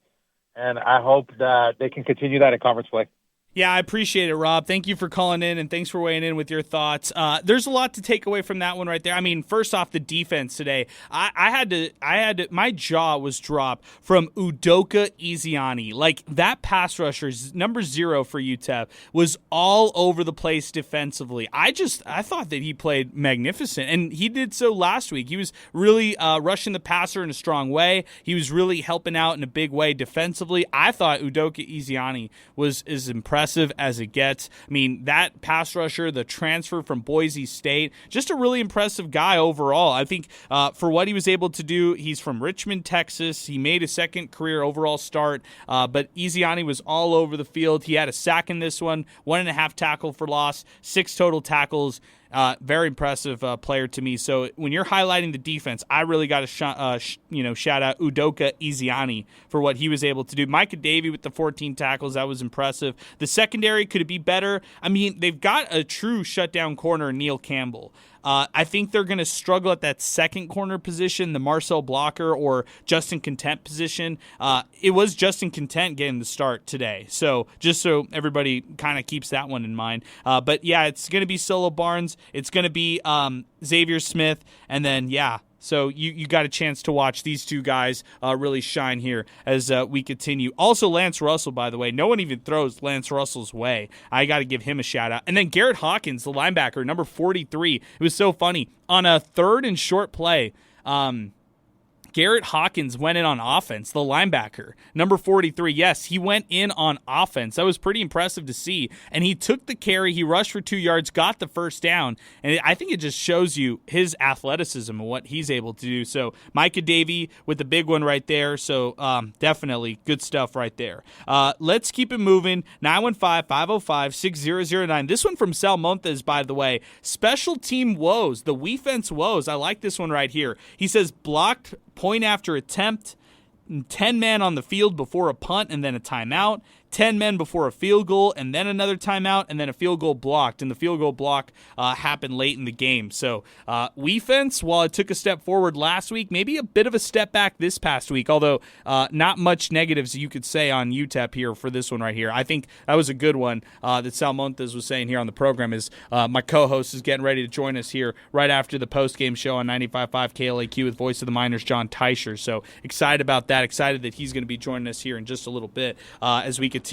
S10: And I hope that they can continue that in conference play.
S7: Yeah, I appreciate it, Rob. Thank you for calling in, and thanks for weighing in with your thoughts. There's a lot to take away from that one right there. I mean, first off, the defense today. I had to. My jaw was dropped from Udoka Ezeani. Like, that pass rusher, number 0 for UTEP, was all over the place defensively. I thought that he played magnificent, and he did so last week. He was really rushing the passer in a strong way. He was really helping out in a big way defensively. I thought Udoka Ezeani was as impressive impressive as it gets. I mean, that pass rusher, the transfer from Boise State, just a really impressive guy overall. I think for what he was able to do, he's from Richmond, Texas. He made a second career overall start, but Ezeani was all over the field. He had a sack in this one, 1.5 tackle for loss, 6 total tackles. Very impressive player to me. So when you're highlighting the defense, I really got to shout out Udoka Ezeani for what he was able to do. Micah Davey with the 14 tackles, that was impressive. The secondary, could it be better? I mean, they've got a true shutdown corner, Neil Campbell. I think they're going to struggle at that second corner position, the Marcel Blocker or Justin Content position. It was Justin Content getting the start today. So just so everybody kind of keeps that one in mind. But, yeah, it's going to be Solo Barnes. It's going to be Xavier Smith. And then, yeah. So you got a chance to watch these two guys really shine here as we continue. Also, Lance Russell, by the way. No one even throws Lance Russell's way. I got to give him a shout-out. And then Garrett Hawkins, the linebacker, number 43. It was so funny. On a 3rd and short play, Garrett Hawkins went in on offense, the linebacker, number 43. Yes, he went in on offense. That was pretty impressive to see. And he took the carry. He rushed for 2 yards, got the first down. And I think it just shows you his athleticism and what he's able to do. So Micah Davey with the big one right there. So definitely good stuff right there. Let's keep it moving. 915-505-6009. This one from Sal Montes, by the way. Special team woes, the Weefence woes. I like this one right here. He says blocked point after attempt, 10 men on the field before a punt and then a timeout, 10 men before a field goal and then another timeout and then a field goal blocked. And the field goal block happened late in the game. So Weefence, while it took a step forward last week, maybe a bit of a step back this past week, although not much negatives you could say on UTEP here for this one right here. I think that was a good one that Sal Montes was saying here on the program is my co-host is getting ready to join us here right after the post-game show on 95.5 KLAQ with Voice of the Miners, John Teicher. So excited about that, excited that he's going to be joining us here in just a little bit as we continue.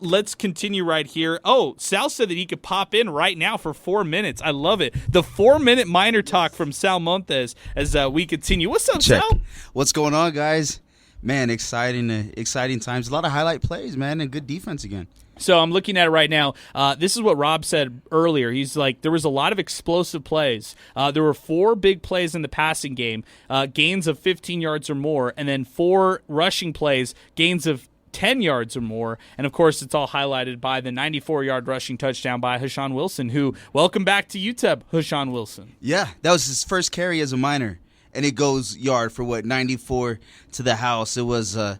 S7: Let's continue right here. Oh, Sal said that he could pop in right now for 4 minutes. I love it. The 4-minute Miner Talk from Sal Montes as we continue. What's up, Sal?
S11: What's going on, guys? Man, exciting times. A lot of highlight plays, man, and good defense again.
S7: So I'm looking at it right now. This is what Rob said earlier. He's like, there was a lot of explosive plays. There were 4 big plays in the passing game, gains of 15 yards or more, and then 4 rushing plays, gains of 10 yards or more. And, of course, it's all highlighted by the 94-yard rushing touchdown by Hashawn Wilson, who, welcome back to UTEP, Hashawn Wilson.
S11: Yeah, that was his first carry as a Miner. And it goes yard for, 94 to the house. It was, it's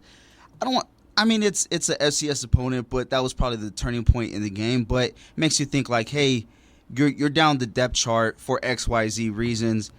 S11: a FCS opponent, but that was probably the turning point in the game. But it makes you think like, hey, you're down the depth chart for XYZ reasons.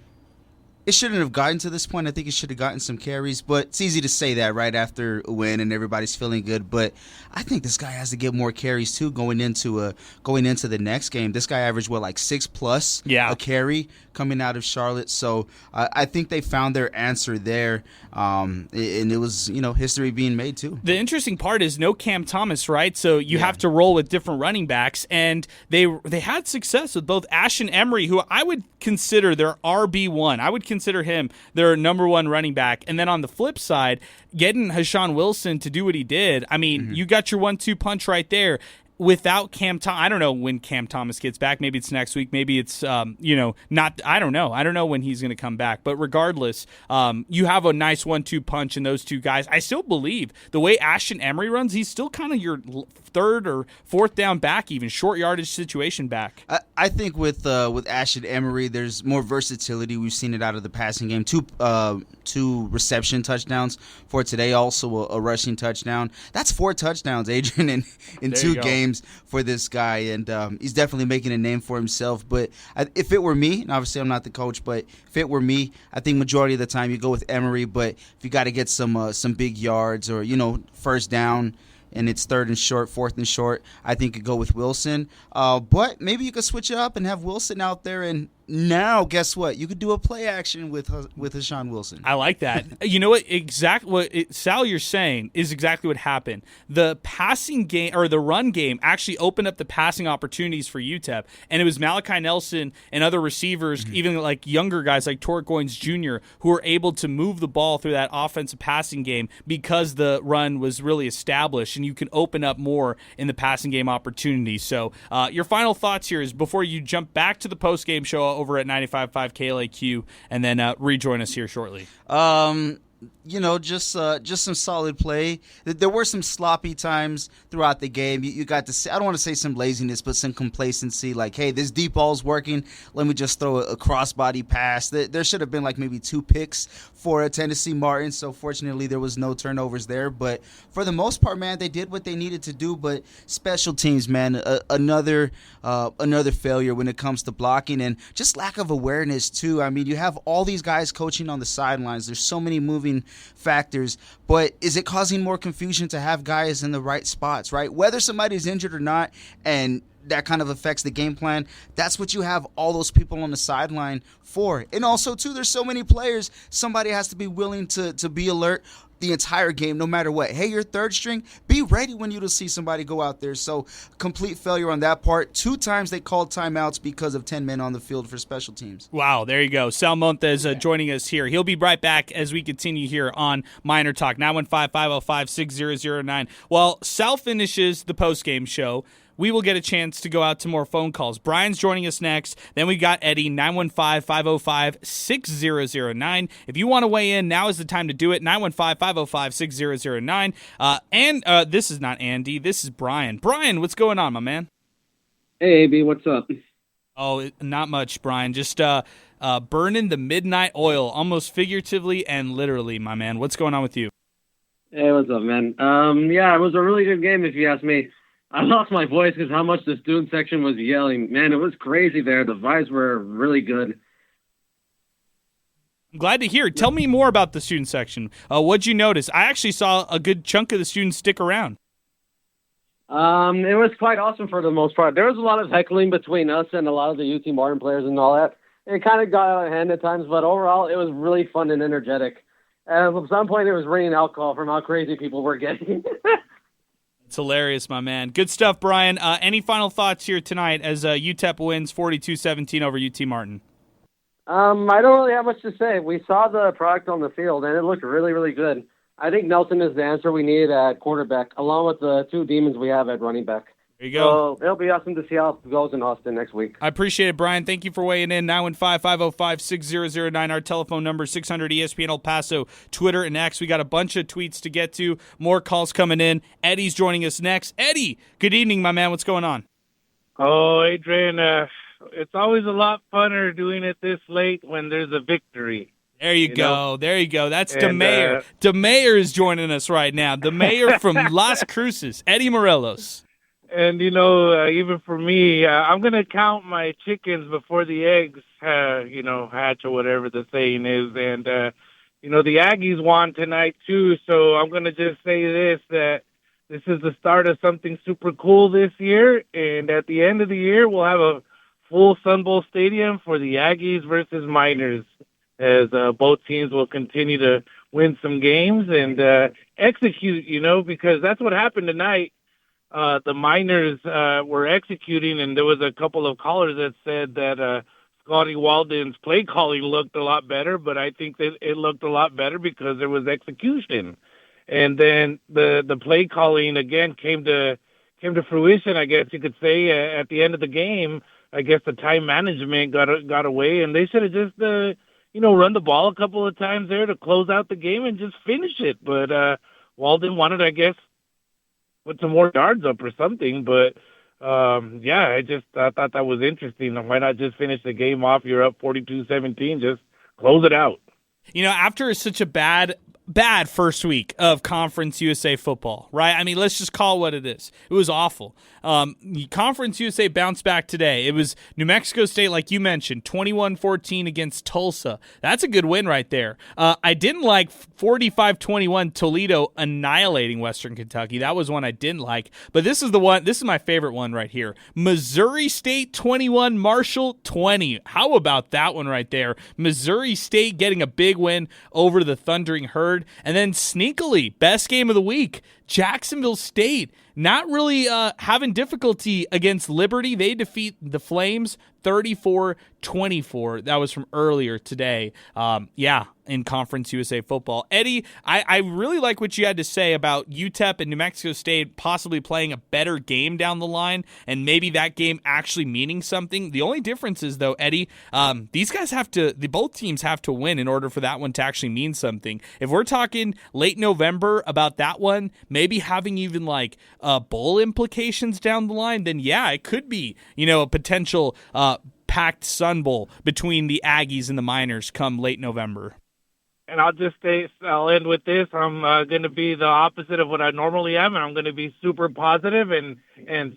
S11: It shouldn't have gotten to this point. I think it should have gotten some carries, but it's easy to say that right after a win and everybody's feeling good. But I think this guy has to get more carries too going into the next game. This guy averaged 6+ a carry coming out of Charlotte. So I think they found their answer there, and it was history being made too.
S7: The interesting part is no Cam Thomas, right? So you have to roll with different running backs, and they had success with both Ashton Emery, who I would consider their RB1. I would consider him their number 1 running back. And then on the flip side, getting Hashawn Wilson to do what he did, I mean, you got your 1-2 punch right there. Without Cam Thomas, I don't know when Cam Thomas gets back. Maybe it's next week. Maybe it's, not. I don't know. I don't know when he's going to come back. But regardless, you have a nice 1-2 punch in those two guys. I still believe the way Ashton Emery runs, he's still kind of your 3rd or 4th down back, even short yardage situation back.
S11: I think with Ashton Emery, there's more versatility. We've seen it out of the passing game. 2 reception touchdowns for today. Also a rushing touchdown. That's 4 touchdowns, Adrian, in 2 games for this guy, and he's definitely making a name for himself. But if it were me, and obviously I'm not the coach, but if it were me, I think majority of the time you go with Emery. But if you got to get some big yards or first down and it's 3rd and short, 4th and short, I think you go with Wilson. But maybe you could switch it up and have Wilson out there and now guess what? You could do a play action with Hashaun Wilson.
S7: I like that. You know what? Sal, you're saying is exactly what happened. The passing game or the run game actually opened up the passing opportunities for UTEP, and it was Malachi Nelson and other receivers, even like younger guys like Torrey Goins Jr., who were able to move the ball through that offensive passing game because the run was really established, and you can open up more in the passing game opportunities. So your final thoughts here is before you jump back to the post-game show over at 95.5 KLAQ and then rejoin us here shortly.
S11: Just some solid play. There were some sloppy times throughout the game. You got to see, I don't want to say some laziness, but some complacency. Like, hey, this deep ball's working. Let me just throw a crossbody pass. There should have been like maybe 2 picks for Tennessee Martin. So fortunately, there was no turnovers there. But for the most part, man, they did what they needed to do. But special teams, man, another failure when it comes to blocking and just lack of awareness too. I mean, you have all these guys coaching on the sidelines. There's so many moving factors, but is it causing more confusion to have guys in the right spots, right? Whether somebody's injured or not, and that kind of affects the game plan, that's what you have all those people on the sideline for. And also, too, there's so many players, somebody has to be willing to be alert the entire game, no matter what. Hey, you're third string, be ready when you see somebody go out there. So complete failure on that part. 2 times they called timeouts because of 10 men on the field for special teams.
S7: Wow, there you go. Sal Montes joining us here. He'll be right back as we continue here on Miner Talk, 915-505-6009. While Sal finishes the postgame show, we will get a chance to go out to more phone calls. Brian's joining us next. Then we got Eddie, 915-505-6009. If you want to weigh in, now is the time to do it, 915-505-6009. And this is not Andy. This is Brian. Brian, what's going on, my man?
S12: Hey, AB, what's up?
S7: Oh, not much, Brian. Just burning the midnight oil, almost figuratively and literally, my man. What's going on with you?
S12: Hey, what's up, man? Yeah, it was a really good game, if you ask me. I lost my voice because how much the student section was yelling. Man, it was crazy there. The vibes were really good.
S7: I'm glad to hear. Tell me more about the student section. What'd you notice? I actually saw a good chunk of the students stick around.
S12: It was quite awesome for the most part. There was a lot of heckling between us and a lot of the UT Martin players and all that. It kind of got out of hand at times, but overall, it was really fun and energetic. And at some point, it was raining alcohol from how crazy people were getting.
S7: It's hilarious, my man. Good stuff, Brian. Any final thoughts here tonight as UTEP wins 42-17 over UT Martin?
S12: I don't really have much to say. We saw the product on the field, and it looked really, really good. I think Nelson is the answer we need at quarterback, along with the 2 demons we have at running back.
S7: There you go.
S12: So it'll be awesome to see how it goes in Austin next week.
S7: I appreciate it, Brian. Thank you for weighing in. 915-505-6009. Our telephone number, 600 ESPN El Paso, Twitter and X. We got a bunch of tweets to get to. More calls coming in. Eddie's joining us next. Eddie, good evening, my man. What's going on?
S13: Oh, Adrian, it's always a lot funner doing it this late when there's a victory.
S7: There you go. There you go. That's DeMayor. DeMayor is joining us right now. DeMayor from Las Cruces, Eddie Morelos.
S13: And, even for me, I'm going to count my chickens before the eggs, hatch or whatever the saying is. And, the Aggies won tonight, too. So I'm going to just say that this is the start of something super cool this year. And at the end of the year, we'll have a full Sun Bowl stadium for the Aggies versus Miners, as both teams will continue to win some games and execute, because that's what happened tonight. The Miners were executing, and there was a couple of callers that said that Scotty Walden's play calling looked a lot better, but I think that it looked a lot better because there was execution. And then the play calling again came to fruition, I guess you could say, at the end of the game. I guess the time management got away, and they should have just run the ball a couple of times there to close out the game and just finish it. But Walden wanted, I guess, put some more yards up or something, but I thought that was interesting. Why not just finish the game off? You're up 42-17, just close it out.
S7: After such a bad bad first week of Conference USA football, right? I mean, let's just call it what it is. It was awful. Conference USA bounced back today. It was New Mexico State, like you mentioned, 21-14 against Tulsa. That's a good win right there. I didn't like 45-21 Toledo annihilating Western Kentucky. That was one I didn't like. But this is the one. This is my favorite one right here. Missouri State 21, Marshall 20. How about that one right there? Missouri State getting a big win over the Thundering Herd. And then sneakily, best game of the week, Jacksonville State. Not really having difficulty against Liberty. They defeat the Flames 34-24. That was from earlier today. In Conference USA football. Eddie, I really like what you had to say about UTEP and New Mexico State possibly playing a better game down the line and maybe that game actually meaning something. The only difference is, though, Eddie, these guys both teams have to win in order for that one to actually mean something. If we're talking late November about that one, maybe having even like bowl implications down the line, then yeah, it could be, a potential packed Sun Bowl between the Aggies and the Miners come late November.
S13: And I'll end with this. I'm going to be the opposite of what I normally am, and I'm going to be super positive and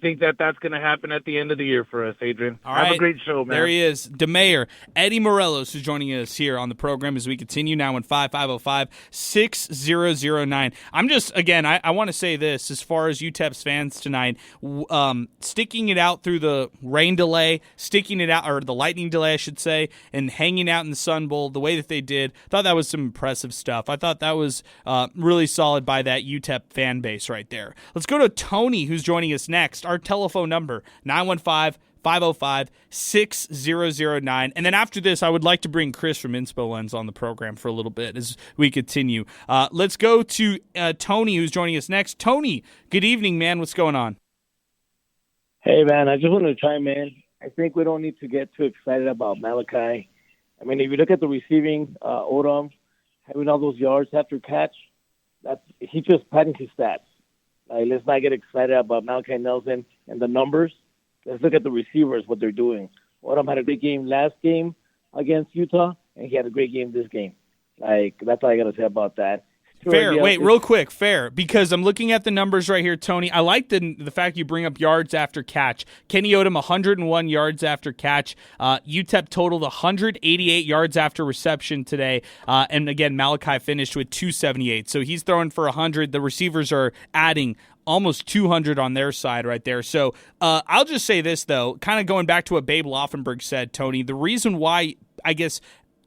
S13: think that that's going to happen at the end of the year for us, Adrian.
S7: All
S13: Have
S7: right.
S13: a great show, man.
S7: There he is, DeMayor, Eddie Morelos, who's joining us here on the program as we continue now in 505-505-6009. I'm just, again, I want to say this as far as UTEP's fans tonight, sticking it out through the rain delay, or the lightning delay, I should say, and hanging out in the Sun Bowl the way that they did. Thought that was some impressive stuff. I thought that was really solid by that UTEP fan base right there. Let's go to Tony, who's joining us next. Our telephone number, 915-505-6009. And then after this, I would like to bring Chris from Inspo Lens on the program for a little bit as we continue. Let's go to Tony, who's joining us next. Tony, good evening, man. What's going on?
S14: Hey, man, I just want to chime in. I think we don't need to get too excited about Malachi. I mean, if you look at the receiving, Odom, having all those yards after catch, he's just padding his stats. Let's not get excited about Malachi Nelson and the numbers. Let's look at the receivers, what they're doing. Odom had a great game last game against Utah, and he had a great game this game. That's all I got to say about that.
S7: Fair. Wait, real quick. Fair. Because I'm looking at the numbers right here, Tony. I like the fact you bring up yards after catch. Kenny Odom, 101 yards after catch. UTEP totaled 188 yards after reception today. And again, Malachi finished with 278. So he's throwing for 100. The receivers are adding almost 200 on their side right there. So I'll just say this, though, kind of going back to what Babe Laufenberg said, Tony, the reason why, I guess,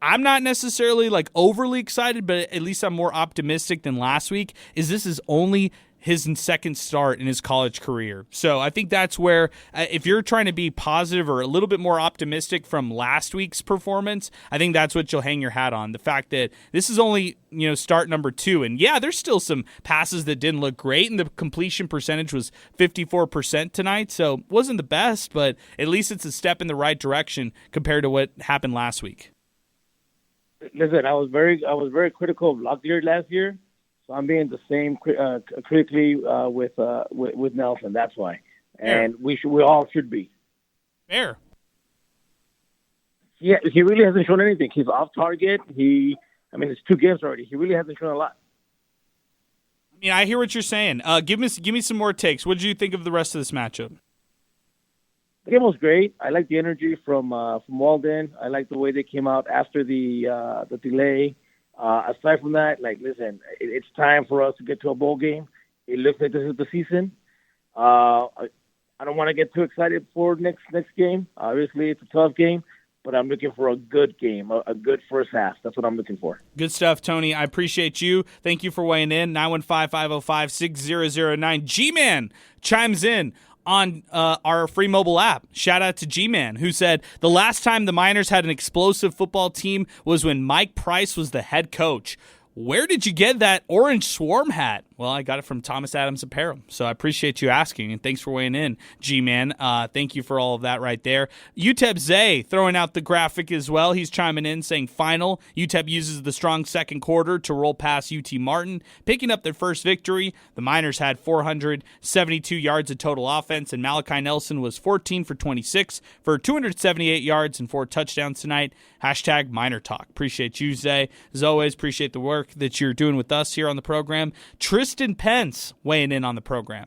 S7: I'm not necessarily overly excited, but at least I'm more optimistic than last week, is this is only his second start in his college career. So I think that's where, if you're trying to be positive or a little bit more optimistic from last week's performance, I think that's what you'll hang your hat on. The fact that this is only, start number 2. And yeah, there's still some passes that didn't look great, and the completion percentage was 54% tonight. So it wasn't the best, but at least it's a step in the right direction compared to what happened last week.
S14: Listen, I was very critical of Locklear last year, so I'm being the same critically with Nelson. That's why, and we all should be.
S7: Fair.
S14: Yeah, he really hasn't shown anything. He's off target. It's 2 games already. He really hasn't shown a lot.
S7: I mean, I hear what you're saying. Give me some more takes. What did you think of the rest of this matchup?
S14: The game was great. I like the energy from Walden. I like the way they came out after the delay. Aside from that, listen, it's time for us to get to a bowl game. It looks like this is the season. I don't want to get too excited for next game. Obviously, it's a tough game, but I'm looking for a good game, a good first half. That's what I'm looking for.
S7: Good stuff, Tony. I appreciate you. Thank you for weighing in. 915-505-6009. G-Man chimes in on our free mobile app. Shout out to G-Man, who said, the last time the Miners had an explosive football team was when Mike Price was the head coach. Where did you get that orange swarm hat? Well, I got it from Thomas Adams Apparel, so I appreciate you asking, and thanks for weighing in, G-Man. Thank you for all of that right there. UTEP Zay throwing out the graphic as well. He's chiming in saying final. UTEP uses the strong second quarter to roll past UT Martin, picking up their first victory. The Miners had 472 yards of total offense, and Malachi Nelson was 14 for 26 for 278 yards and 4 touchdowns tonight. Hashtag MinerTalk. Appreciate you, Zay. As always, appreciate the work that you're doing with us here on the program. Tristan Pence weighing in on the program.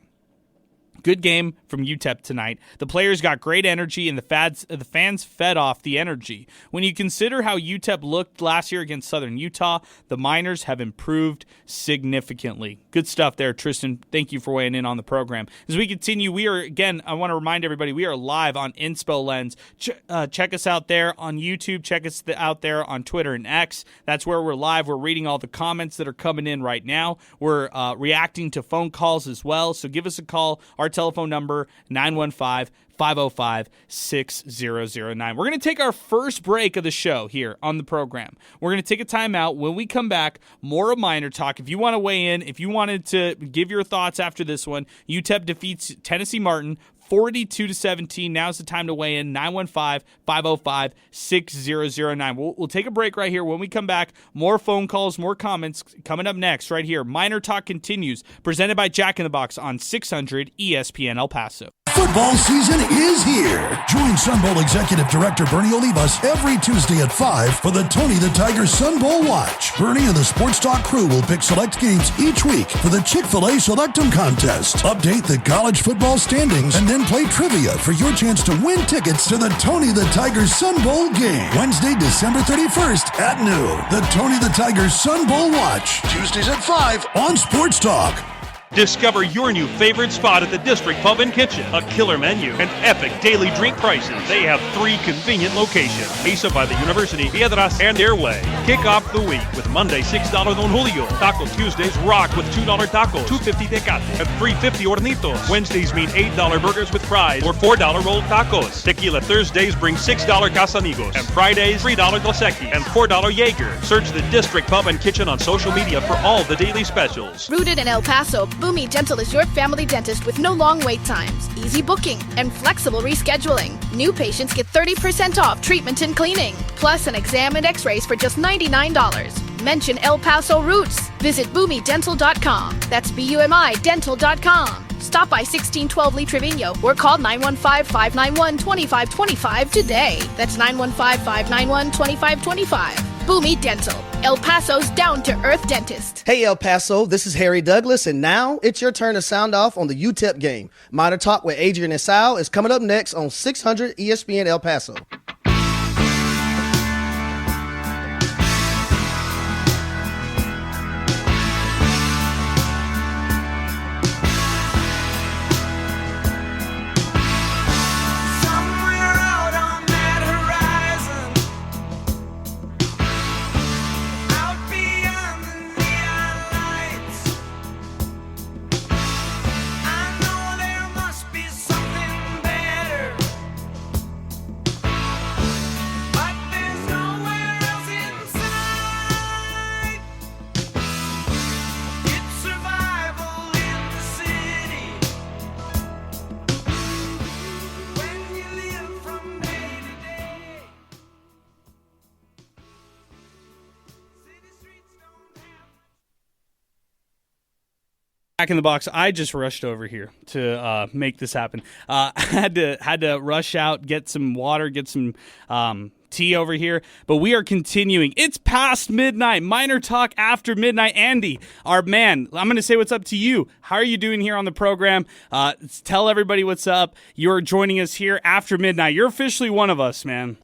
S7: Good game from UTEP tonight. The players got great energy, and the fans fed off the energy. When you consider how UTEP looked last year against Southern Utah, the Miners have improved significantly. Good stuff there, Tristan. Thank you for weighing in on the program. As we continue, I want to remind everybody, we are live on Inspo Lens. Check us out there on YouTube. Check us out there on Twitter and X. That's where we're live. We're reading all the comments that are coming in right now. We're reacting to phone calls as well, so give us a call. Our telephone number, 915-505-6009. We're going to take our first break of the show here on the program. We're going to take a time out. When we come back, more of Miner Talk. If you want to weigh in, if you wanted to give your thoughts after this one, UTEP defeats Tennessee Martin 42-17. Now's the time to weigh in. 915-505-6009. We'll take a break right here. When we come back, more phone calls, more comments coming up next right here. Miner Talk continues, presented by Jack in the Box on 600 ESPN El Paso.
S15: Football season is here. Join Sun Bowl Executive Director Bernie Olivas every Tuesday at 5 for the Tony the Tiger Sun Bowl Watch. Bernie and the Sports Talk crew will pick select games each week for the Chick-fil-A Selectum Contest. Update the college football standings and then play trivia for your chance to win tickets to the Tony the Tiger Sun Bowl game. Wednesday, December 31st at noon. The Tony the Tiger Sun Bowl Watch. Tuesdays at 5 on Sports Talk.
S16: Discover your new favorite spot at the District Pub and Kitchen. A killer menu and epic daily drink prices. They have 3 convenient locations. Mesa by the University, Piedras, and Airway. Kick off the week with Monday $6 Don Julio. Taco Tuesdays rock with $2 tacos, $2.50 Tecate, and $3.50 Hornitos. Wednesdays mean $8 burgers with fries or $4 rolled tacos. Tequila Thursdays bring $6 Casamigos. And Fridays, $3 Dos Equis and $4 Jaeger. Search the District Pub and Kitchen on social media for all the daily specials.
S17: Rooted in El Paso, Boomy Dental is your family dentist with no long wait times, easy booking, and flexible rescheduling. New patients get 30% off treatment and cleaning, plus an exam and x-rays for just $99. Mention El Paso Roots. Visit boomydental.com. That's BUMI dental.com. Stop by 1612 Lee Trevino or call 915-591-2525 today. That's 915-591-2525. Boomy Dental, El Paso's down-to-earth dentist.
S18: Hey, El Paso, this is Harry Douglas, and now it's your turn to sound off on the UTEP game. Miner Talk with Adrian and Sal is coming up next on 600 ESPN El Paso.
S7: Back in the box, I just rushed over here to make this happen. I had to rush out, get some water, get some tea over here, but we are continuing. It's past midnight. Miner Talk after midnight. Andy, our man, I'm going to say what's up to you. How are you doing here on the program? Tell everybody what's up. You're joining us here after midnight. You're officially one of us, man.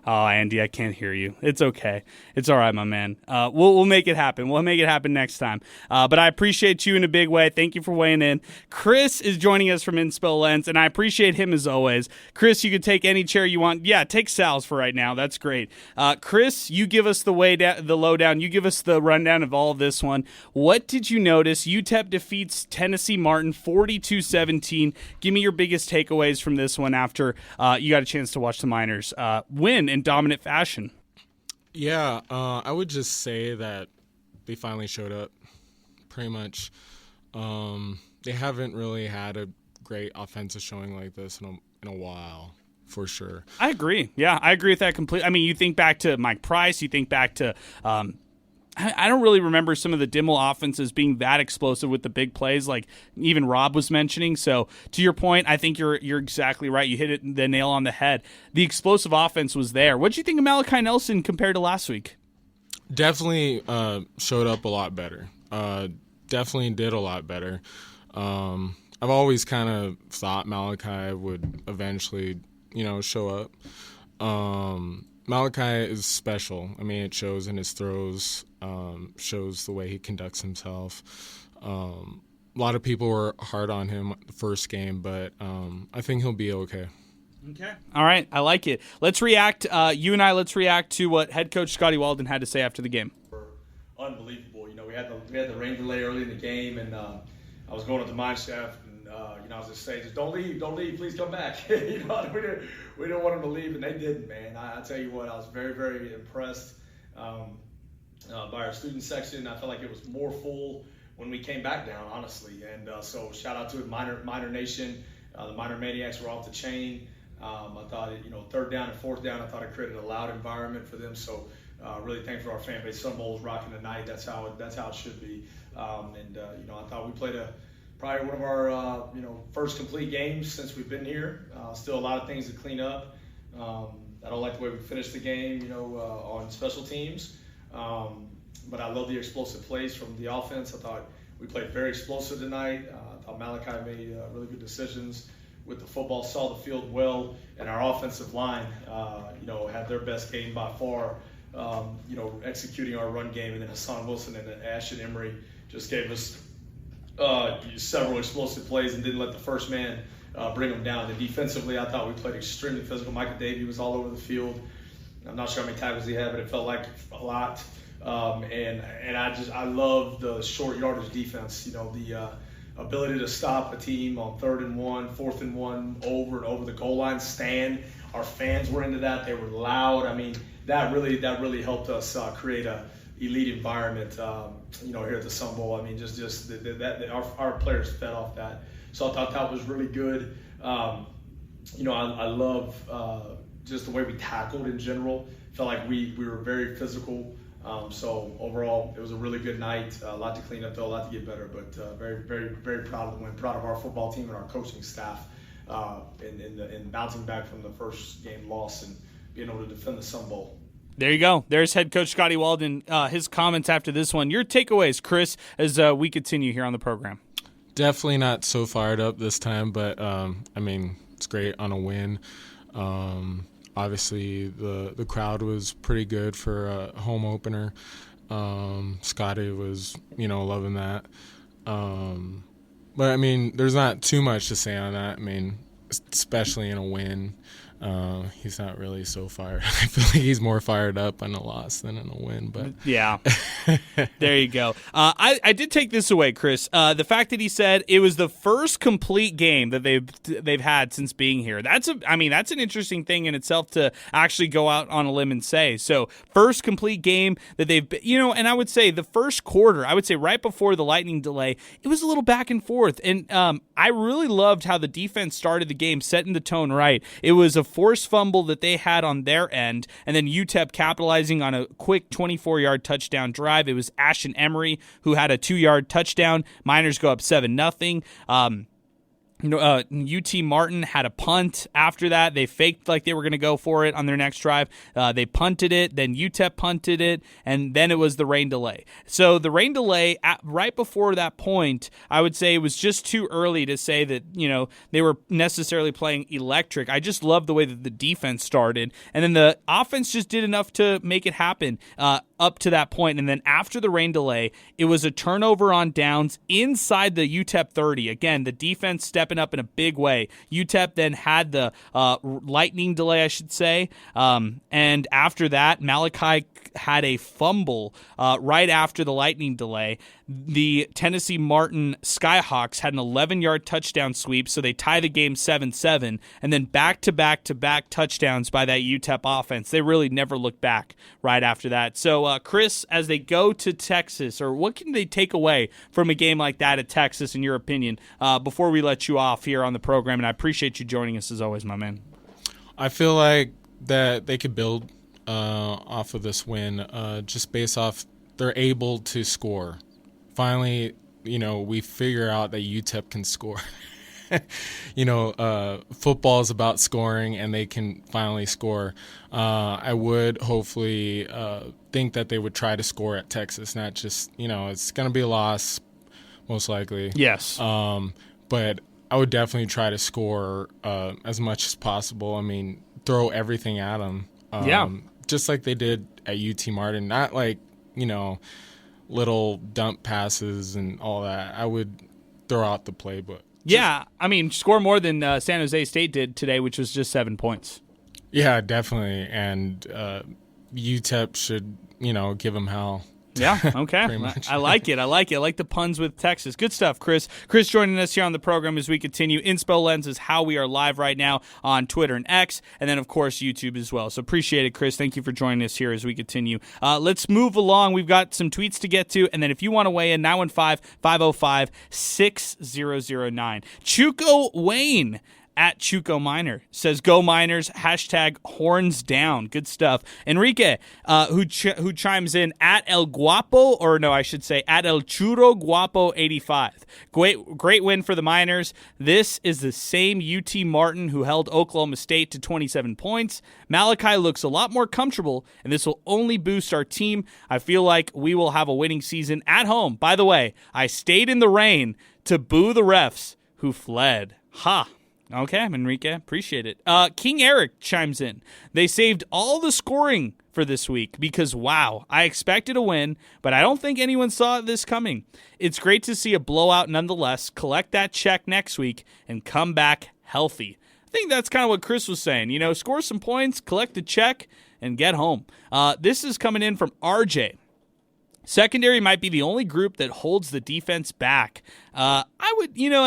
S7: Oh, Andy, I can't hear you. It's okay. It's all right, my man. We'll make it happen. We'll make it happen next time. But I appreciate you in a big way. Thank you for weighing in. Chris is joining us from Inspo Lens, and I appreciate him as always. Chris, you can take any chair you want. Yeah, take Sal's for right now. That's great. Chris, you give us the lowdown. You give us the rundown of all of this one. What did you notice? UTEP defeats Tennessee Martin 42-17. Give me your biggest takeaways from this one after you got a chance to watch the Miners win in dominant fashion.
S19: Yeah, I would just say that they finally showed up. Pretty much, they haven't really had a great offensive showing like this in a while, for sure.
S7: I agree. Yeah, I agree with that completely. I mean, you think back to Mike Price, you think back to I don't really remember some of the Dimmel offenses being that explosive with the big plays like even Rob was mentioning. So to your point, I think you're exactly right. You hit the nail on the head. The explosive offense was there. What did you think of Malachi Nelson compared to last week?
S19: Definitely showed up a lot better. Definitely did a lot better. I've always kind of thought Malachi would eventually, show up. Malachi is special. I mean, it shows in his throws, shows the way he conducts himself. A lot of people were hard on him the first game, but I think he'll be okay.
S7: Okay. All right. I like it. Let's react. Let's react to what head coach Scotty Walden had to say after the game.
S20: Unbelievable. We had the rain delay early in the game, and I was going to the mine shaft, and I was just saying, just don't leave, please come back. We didn't want them to leave, and they didn't, man. I tell you what, I was very, very impressed by our student section. I felt like it was more full when we came back down, honestly, and so shout out to Miner Nation. The Miner Maniacs were off the chain. I thought, third down and fourth down, I thought it created a loud environment for them. So really thankful for our fan base. Sun Bowl's rocking tonight. That's how it should be. I thought we played probably one of our first complete games since we've been here. Still a lot of things to clean up. I don't like the way we finished the game, on special teams. But I love the explosive plays from the offense. I thought we played very explosive tonight. I thought Malachi made really good decisions with the football, saw the field well, and our offensive line, had their best game by far, executing our run game. And then Hassan Wilson and Ashton Emery just gave us several explosive plays and didn't let the first man bring them down. And defensively, I thought we played extremely physical. Michael Davey was all over the field. I'm not sure how many tackles he had, but it felt like a lot. And I love the short yardage defense. The ability to stop a team on 3rd and 1, 4th and 1, over and over the goal line, stand. Our fans were into that. They were loud. I mean, that really helped us create a elite environment. Here at the Sun Bowl. I mean, our players fed off that. So I thought that was really good. I love just the way we tackled in general. Felt like we were very physical. So overall, it was a really good night. A lot to clean up, though, a lot to get better. But very, very, very proud of the win. Proud of our football team and our coaching staff in bouncing back from the first game loss and being able to defend the Sun Bowl.
S7: There you go. There's head coach Scotty Walden. His comments after this one. Your takeaways, Chris, as we continue here on the program.
S19: Definitely not so fired up this time, but it's great on a win. Obviously, the crowd was pretty good for a home opener. Scotty was, loving that. But, there's not too much to say on that. Especially in a win. He's not really so fired. I feel like he's more fired up on a loss than in a win. But
S7: yeah, there you go. I did take this away, Chris. The fact that he said it was the first complete game that they've had since being here. That's an interesting thing in itself to actually go out on a limb and say. So first complete game that they've, and I would say the first quarter. I would say right before the lightning delay, it was a little back and forth, and I really loved how the defense started the game, setting the tone right. It was a forced fumble that they had on their end, and then UTEP capitalizing on a quick 24-yard touchdown drive. It was Ashton Emery who had a 2-yard touchdown. Miners go up 7-0. UT Martin had a punt after that. They faked like they were going to go for it on their next drive. They punted it, then UTEP punted it, and then it was the rain delay. So the rain delay, right before that point, I would say it was just too early to say that, they were necessarily playing electric. I just love the way that the defense started, and then the offense just did enough to make it happen. up to that point, and then after the rain delay, it was a turnover on downs inside the UTEP 30. Again, the defense stepping up in a big way. UTEP then had the lightning delay, I should say, and after that, Malachi had a fumble right after the lightning delay. The Tennessee Martin Skyhawks had an 11-yard touchdown sweep, so they tie the game 7-7, and then back-to-back-to-back touchdowns by that UTEP offense. They really never looked back right after that. So, Chris, as they go to Texas, or what can they take away from a game like that at Texas, in your opinion, before we let you off here on the program? And I appreciate you joining us as always, my man.
S19: I feel like that they could build off of this win just based off they're able to score. Finally, we figure out that UTEP can score. Football is about scoring, and they can finally score. I would hopefully think that they would try to score at Texas, not just, it's going to be a loss, most likely.
S7: Yes.
S19: But I would definitely try to score as much as possible. I mean, throw everything at them. Just like they did at UT Martin. Not like, little dump passes and all that. I would throw out the playbook.
S7: Yeah, I mean, score more than San Jose State did today, which was just 7 points.
S19: Yeah, definitely. And UTEP should, give them hell.
S7: Yeah, okay. I like it. I like the puns with Texas. Good stuff, Chris. Chris joining us here on the program as we continue. Inspo Lens is how we are live right now on Twitter and X, and then, of course, YouTube as well. So appreciate it, Chris. Thank you for joining us here as we continue. Let's move along. We've got some tweets to get to, and then if you want to weigh in, 915-505-6009. Chuco Wayne at Chuco Miner says, "Go Miners!" # horns down. Good stuff. Enrique, who chimes in at El Guapo, or no, I should say at El Churro Guapo 85. Great win for the Miners. This is the same UT Martin who held Oklahoma State to 27 points. Malachi looks a lot more comfortable, and this will only boost our team. I feel like we will have a winning season at home. By the way, I stayed in the rain to boo the refs who fled. Ha! Okay, Enrique, appreciate it. King Eric chimes in. They saved all the scoring for this week because, wow, I expected a win, but I don't think anyone saw this coming. It's great to see a blowout nonetheless, collect that check next week, and come back healthy. I think that's kind of what Chris was saying. Score some points, collect the check, and get home. This is coming in from RJ. Secondary might be the only group that holds the defense back. I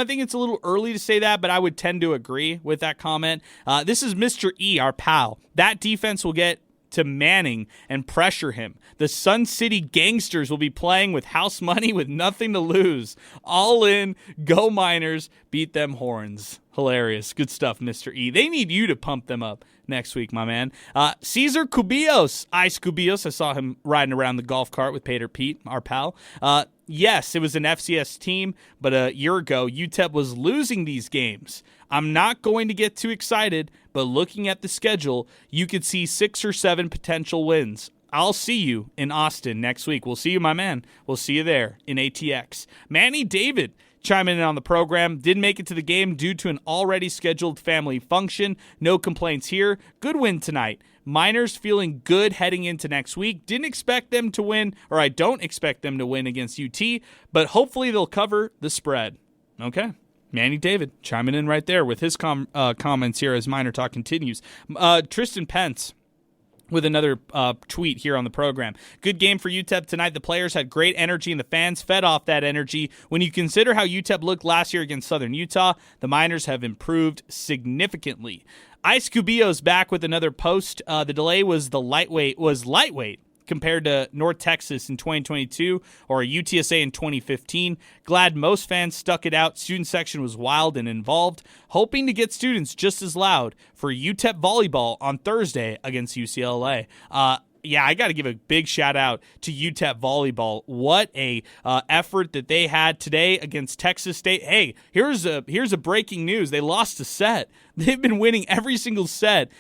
S7: think it's a little early to say that, but I would tend to agree with that comment. This is Mr. E, our pal. That defense will get to Manning and pressure him. The Sun City Gangsters will be playing with house money with nothing to lose. All in, go Miners, beat them Horns. Hilarious. Good stuff, Mr. E. They need you to pump them up next week, my man. Cesar Cubillos. Ice Cubillos. I saw him riding around the golf cart with Pater Pete, our pal. Yes, it was an FCS team, but a year ago, UTEP was losing these games. I'm not going to get too excited, but looking at the schedule, you could see 6 or 7 potential wins. I'll see you in Austin next week. We'll see you, my man. We'll see you there in ATX. Manny David chiming in on the program. Didn't make it to the game due to an already scheduled family function. No complaints here. Good win tonight. Miners feeling good heading into next week. Didn't expect them to win, or I don't expect them to win against UT, but hopefully they'll cover the spread. Okay. Manny David chiming in right there with his comments here as Miner Talk continues. Tristan Pence with another tweet here on the program. Good game for UTEP tonight. The players had great energy, and the fans fed off that energy. When you consider how UTEP looked last year against Southern Utah, the Miners have improved significantly. Ice Cubillo's back with another post. The delay was lightweight compared to North Texas in 2022 or UTSA in 2015. Glad most fans stuck it out. Student section was wild and involved. Hoping to get students just as loud for UTEP volleyball on Thursday against UCLA. I got to give a big shout out to UTEP volleyball. What a effort that they had today against Texas State. Hey, here's a breaking news. They lost a set. They've been winning every single set,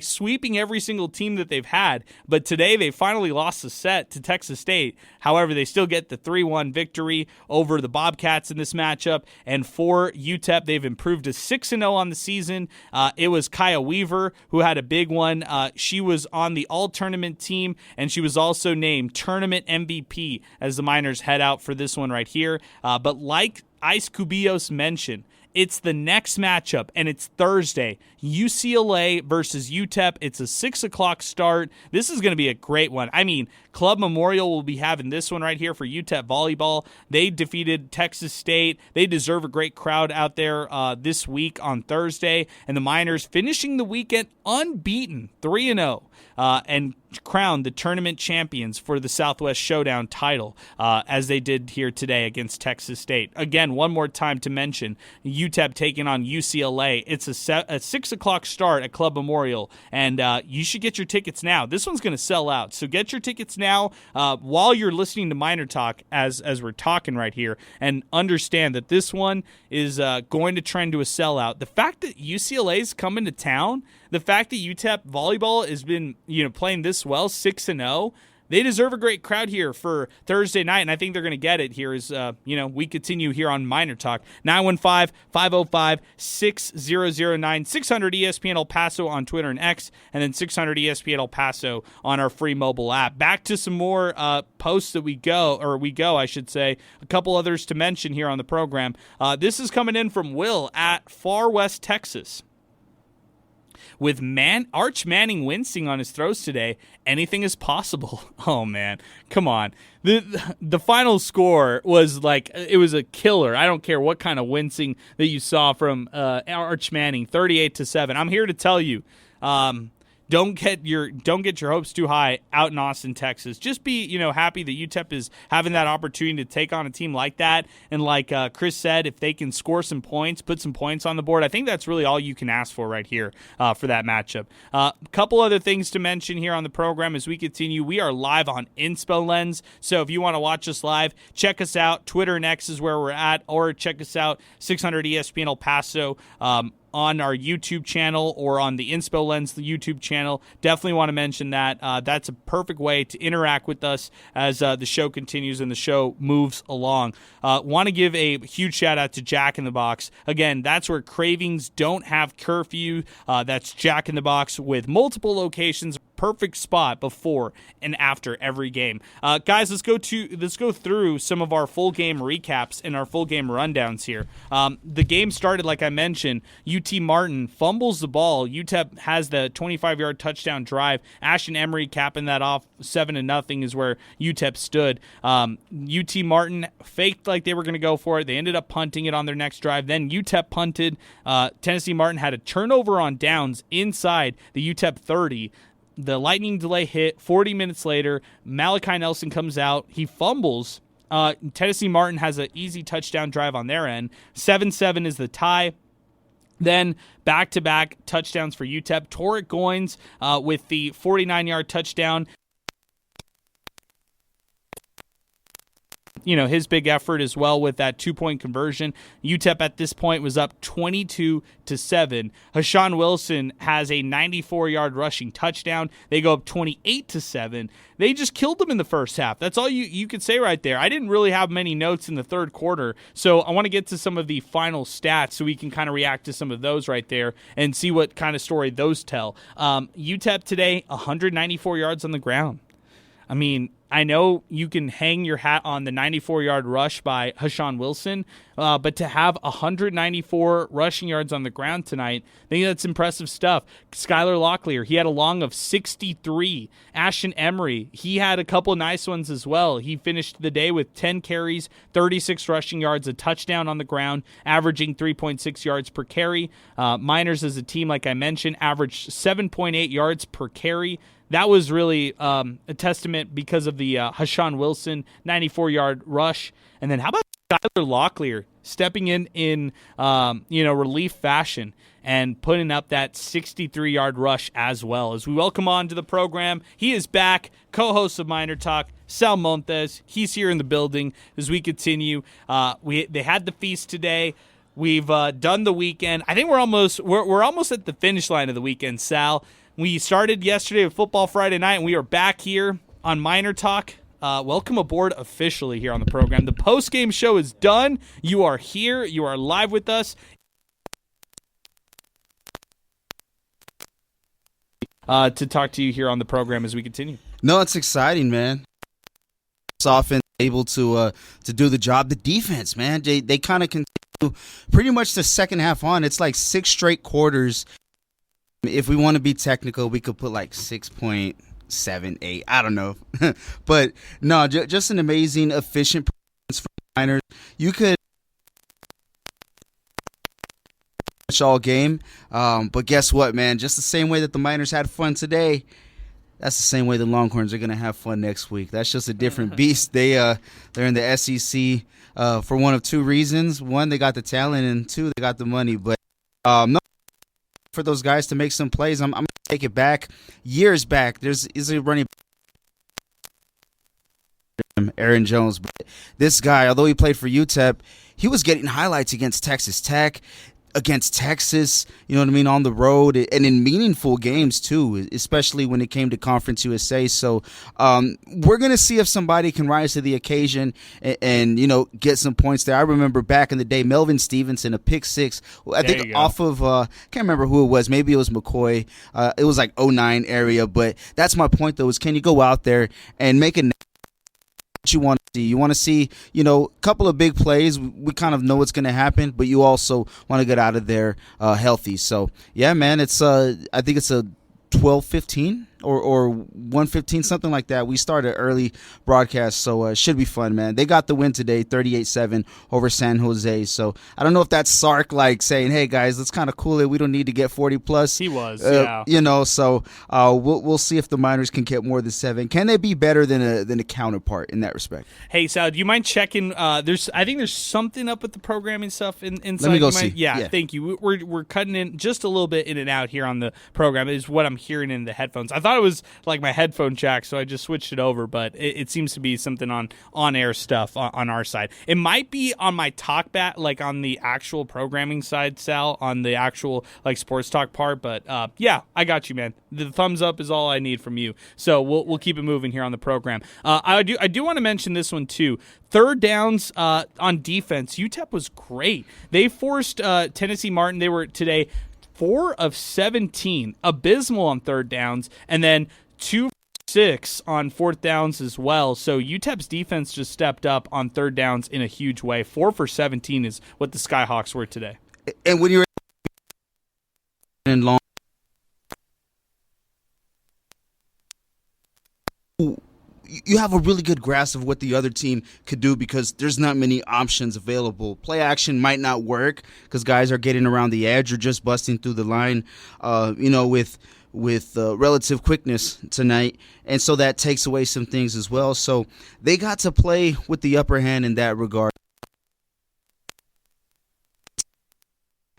S7: sweeping every single team that they've had. But today they finally lost a set to Texas State. However, they still get the 3-1 victory over the Bobcats in this matchup. And for UTEP, they've improved to 6-0 on the season. It was Kaya Weaver who had a big one. She was on the all-tournament team, and she was also named tournament MVP as the Miners head out for this one right here. But like Ice Cubillos mentioned, it's the next matchup, and it's Thursday. UCLA versus UTEP. It's a 6 o'clock start. This is going to be a great one. I mean, Club Memorial will be having this one right here for UTEP volleyball. They defeated Texas State. They deserve a great crowd out there this week on Thursday. And the Miners finishing the weekend unbeaten, 3-0. And crowned the tournament champions for the Southwest Showdown title, as they did here today against Texas State. Again, one more time to mention, UTEP taking on UCLA. It's a 6 o'clock start at Club Memorial, and you should get your tickets now. This one's going to sell out, so get your tickets now while you're listening to Miner Talk as we're talking right here, and understand that this one is going to trend to a sellout. The fact that UCLA's coming to town, the fact that UTEP volleyball has been playing this well, 6-0, they deserve a great crowd here for Thursday night, and I think they're going to get it here as we continue here on Miner Talk. 915-505-6009, 600 ESPN El Paso on Twitter and X, and then 600 ESPN El Paso on our free mobile app. Back to some more posts that we go, I should say. A couple others to mention here on the program. This is coming in from Will at Far West Texas. With Arch Manning wincing on his throws today, anything is possible. Oh, man. Come on. The final score was it was a killer. I don't care what kind of wincing that you saw from Arch Manning, 38-7. I'm here to tell you, don't get your hopes too high out in Austin, Texas. Just be happy that UTEP is having that opportunity to take on a team like that. And like Chris said, if they can score some points, put some points on the board, I think that's really all you can ask for right here for that matchup. A couple other things to mention here on the program as we continue. We are live on Inspo Lens, so if you want to watch us live, check us out. Twitter and X is where we're at, or check us out 600 ESPN El Paso. On our YouTube channel or on the Inspo Lens, the YouTube channel. Definitely want to mention that. That's a perfect way to interact with us as the show continues and the show moves along. Want to give a huge shout out to Jack in the Box. Again, that's where cravings don't have curfew. That's Jack in the Box with multiple locations. Perfect spot before and after every game. Guys, let's go through some of our full game recaps and our full game rundowns here. The game started, like I mentioned, UT Martin fumbles the ball. UTEP has the 25-yard touchdown drive. Ashton Emery capping that off 7-0 is where UTEP stood. UT Martin faked like they were going to go for it. They ended up punting it on their next drive. Then UTEP punted. Tennessee Martin had a turnover on downs inside the UTEP 30. The lightning delay hit. 40 minutes later, Malachi Nelson comes out. He fumbles. Tennessee Martin has an easy touchdown drive on their end. 7-7 is the tie. Then back-to-back touchdowns for UTEP. Torek Goins with the 49-yard touchdown. His big effort as well with that 2-point conversion. UTEP at this point was up 22-7. Hashawn Wilson has a 94-yard rushing touchdown. They go up 28-7. They just killed them in the first half. That's all you could say right there. I didn't really have many notes in the third quarter, so I want to get to some of the final stats so we can kind of react to some of those right there and see what kind of story those tell. UTEP today, 194 yards on the ground. I mean, I know you can hang your hat on the 94-yard rush by Hashawn Wilson, but to have 194 rushing yards on the ground tonight, I think that's impressive stuff. Skylar Locklear, he had a long of 63. Ashton Emery, he had a couple nice ones as well. He finished the day with 10 carries, 36 rushing yards, a touchdown on the ground, averaging 3.6 yards per carry. Miners as a team, like I mentioned, averaged 7.8 yards per carry. That was really a testament because of the Hashawn Wilson 94-yard rush. And then how about Skylar Locklear stepping in relief fashion and putting up that 63-yard rush as well. As we welcome on to the program, he is back, co-host of Miner Talk, Sal Montes. He's here in the building as we continue. They had the feast today. We've done the weekend. I think we're almost at the finish line of the weekend, Sal. We started yesterday with Football Friday night, and we are back here on MinerTalk. Welcome aboard officially here on the program. The post-game show is done. You are here. You are live with us. To talk to you here on the program as we continue.
S11: No, it's exciting, man. It's often able to do the job. The defense, man, they kind of continue pretty much the second half on. It's like 6 straight quarters. If we want to be technical, we could put like 6.78. I don't know. But no, just an amazing, efficient performance for the Niners. You could all game, but guess what, man? Just the same way that the Miners had fun today, that's the same way the Longhorns are going to have fun next week. That's just a different beast. They're in the SEC for one of 2 reasons. One, they got the talent, and 2, they got the money. But no, for those guys to make some plays, I'm going to take it back. Years back, is a running Aaron Jones. But this guy, although he played for UTEP, he was getting highlights against Texas Tech, against Texas, you know what I mean, on the road, and in meaningful games too, especially when it came to Conference USA. So we're going to see if somebody can rise to the occasion and you know, get some points there. I remember back in the day, Melvin Stevenson, a pick 6, I think off of, can't remember who it was, maybe it was McCoy. It was like 09 area, but that's my point though, is can you go out there and make a you want to see. You want to see, you know, a couple of big plays. We kind of know what's going to happen, but you also want to get out of there healthy. So, yeah, man, it's I think it's a 12:15 or 1:15, something like that. We started early broadcast, so it should be fun, man. They got the win today, 38-7 over San Jose. So I don't know if that's Sark like saying, "Hey guys, let's kind of cool it. We don't need to get 40 plus."
S7: He was, yeah.
S11: You know, so we'll see if the Miners can get more than 7. Can they be better than a counterpart in that respect?
S7: Hey, Sal, do you mind checking? I think there's something up with the programming stuff inside.
S11: Let me go see.
S7: Yeah, thank you. We're cutting in just a little bit in and out here on the program. Is what I'm hearing in the headphones. I thought it was like my headphone jack, so I just switched it over, but it seems to be something on air stuff on our side. It might be on my talk bat, like on the actual programming side, Sal, on the actual like sports talk part. But yeah, I got you, man. The thumbs up is all I need from you. So we'll keep it moving here on the program. I do want to mention this one too. Third downs on defense. UTEP was great. They forced Tennessee Martin. They were today 4 of 17, abysmal on third downs, and then 2 of 6 on fourth downs as well. So UTEP's defense just stepped up on third downs in a huge way. 4 for 17 is what the Skyhawks were today.
S11: And when you're in long, you have a really good grasp of what the other team could do because there's not many options available. Play action might not work because guys are getting around the edge or just busting through the line, you know, with relative quickness tonight. And so that takes away some things as well. So they got to play with the upper hand in that regard.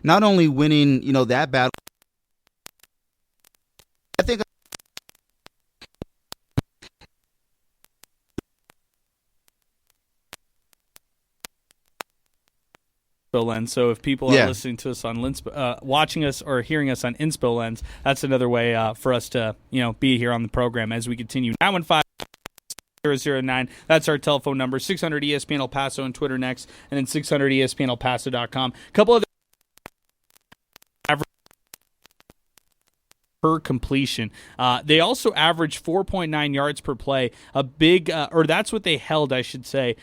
S11: Not only winning, you know, that battle, I think
S7: Lens. So if people are listening to us on watching us or hearing us on Inspo Lens, that's another way for us to, you know, be here on the program as we continue. 915-009. That's our telephone number. 600 ESPN El Paso on Twitter next, and then 600 ESPNElPaso.com. A couple other per completion. They also averaged 4.9 yards per play. A big, or that's what they held, I should say,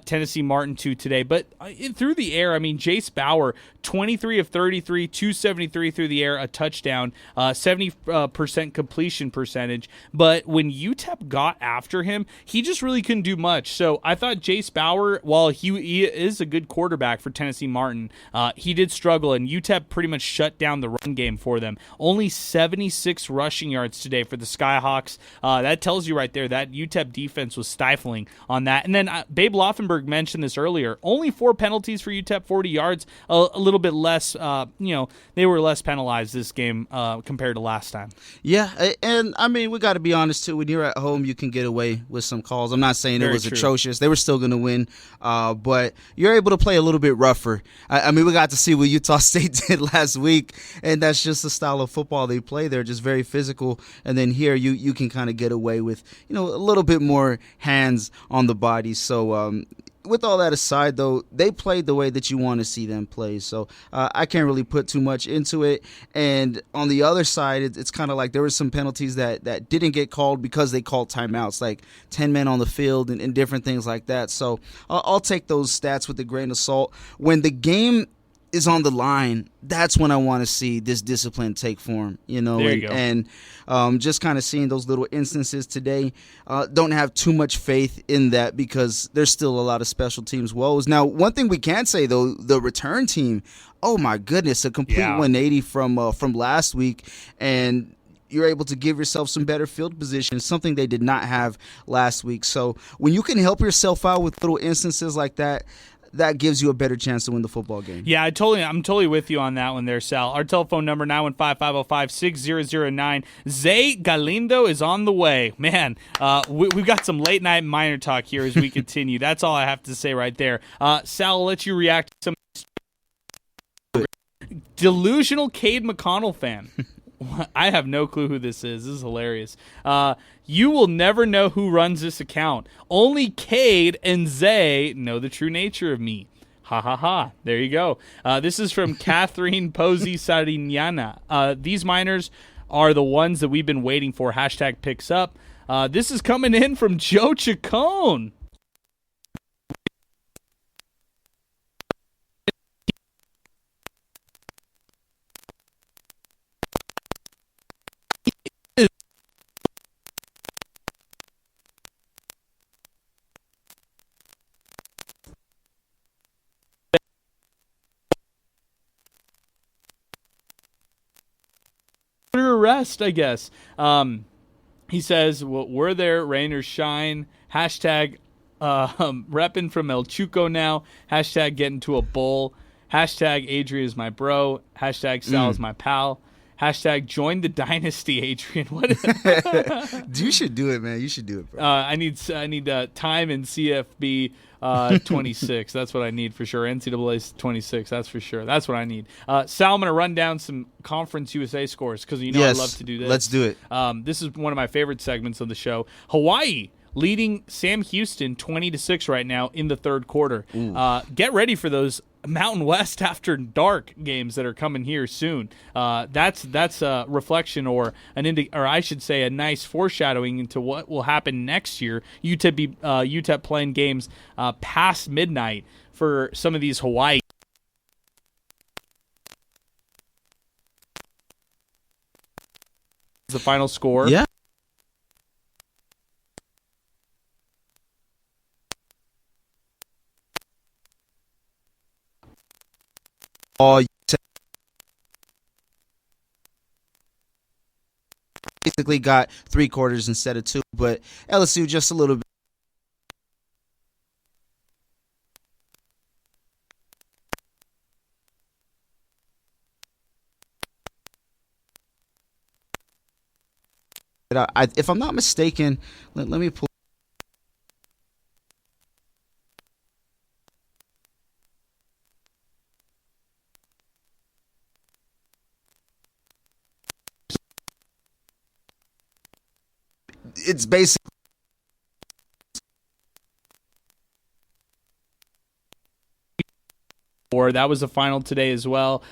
S7: Tennessee Martin to today. But through the air, I mean, Jace Bauer, 23 of 33, 273 through the air, a touchdown, 70% completion percentage. But when UTEP got after him, he just really couldn't do much. So I thought Jace Bauer, while he is a good quarterback for Tennessee Martin, he did struggle, and UTEP pretty much shut down the run game for them. Only 76 26 rushing yards today for the Skyhawks. That tells you right there that UTEP defense was stifling on that. And then Babe Laufenberg mentioned this earlier. Only 4 penalties for UTEP, 40 yards, a little bit less. They were less penalized this game compared to last time.
S11: Yeah, and I mean, we got to be honest too. When you're at home, you can get away with some calls. I'm not saying it was atrocious. They were still going to win, but you're able to play a little bit rougher. I mean, we got to see what Utah State did last week, and that's just the style of football they play. They're just very physical, and then here you can kind of get away with a little bit more hands on the body. So with all that aside, though, they played the way that you want to see them play. So I can't really put too much into it. And on the other side, it's kind of like there were some penalties that didn't get called because they called timeouts, like 10 men on the field and different things like that. So I'll take those stats with a grain of salt. When the game is on the line, that's when I want to see this discipline take form,
S7: There you go.
S11: And just kind of seeing those little instances today, don't have too much faith in that because there's still a lot of special teams woes. Now, one thing we can say, though, the return team, oh my goodness, a complete 180 from last week, and you're able to give yourself some better field position, something they did not have last week. So when you can help yourself out with little instances like that, that gives you a better chance to win the football game.
S7: Yeah, I'm totally with you on that one there, Sal. Our telephone number, 915-505-6009. Zay Galindo is on the way. Man, we've got some late-night Miner Talk here as we continue. That's all I have to say right there. Sal, I'll let you react to some delusional Cade McConnell fan. I have no clue who this is. This is hilarious. You will never know who runs this account. Only Cade and Zay know the true nature of me. Ha ha ha. There you go. This is from Catherine Posey Sarignana. These miners are the ones that we've been waiting for. Hashtag picks up. This is coming in from Joe Chacon. Arrest, I guess. He says, well, we're there, rain or shine. Hashtag repping from El Chuco now. Hashtag getting to a bowl. Hashtag Adrian is my bro. Hashtag Sal is my pal. Hashtag join the dynasty, Adrian. What?
S11: You should do it, man. You should do it, bro.
S7: I need time in CFB 26. That's what I need for sure. NCAA 26. That's for sure. That's what I need. Sal, I'm going to run down some Conference USA scores because I love to do this.
S11: Let's do it.
S7: This is one of my favorite segments of the show. Hawaii leading Sam Houston 20-6 right now in the third quarter. Get ready for those Mountain West after dark games that are coming here soon. That's a reflection or I should say a nice foreshadowing into what will happen next year. UTEP playing games past midnight for some of these Hawaii. The final score.
S11: Yeah. Basically got 3 quarters instead of 2, but LSU just a little bit. If I'm not mistaken, let me pull. It's basically
S7: that was the final today as well.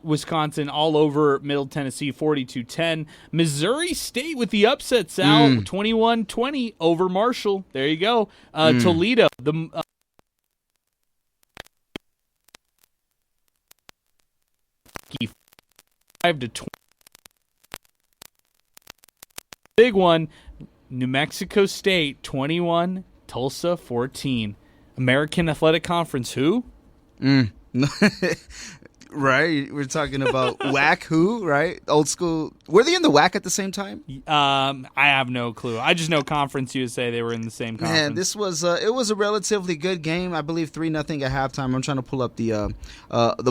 S7: Wisconsin all over Middle Tennessee 42-10. Missouri State with the upset, Sal, 21-20 over Marshall. There you go. Toledo, the 5-20. Big one, New Mexico State 21, Tulsa 14. American Athletic Conference, who?
S11: Right? We're talking about WAC who, right? Old school. Were they in the WAC at the same time?
S7: I have no clue. I just know Conference USA, they were in the same conference.
S11: Man, this was it was a relatively good game. I believe 3-0 at halftime. I'm trying to pull up the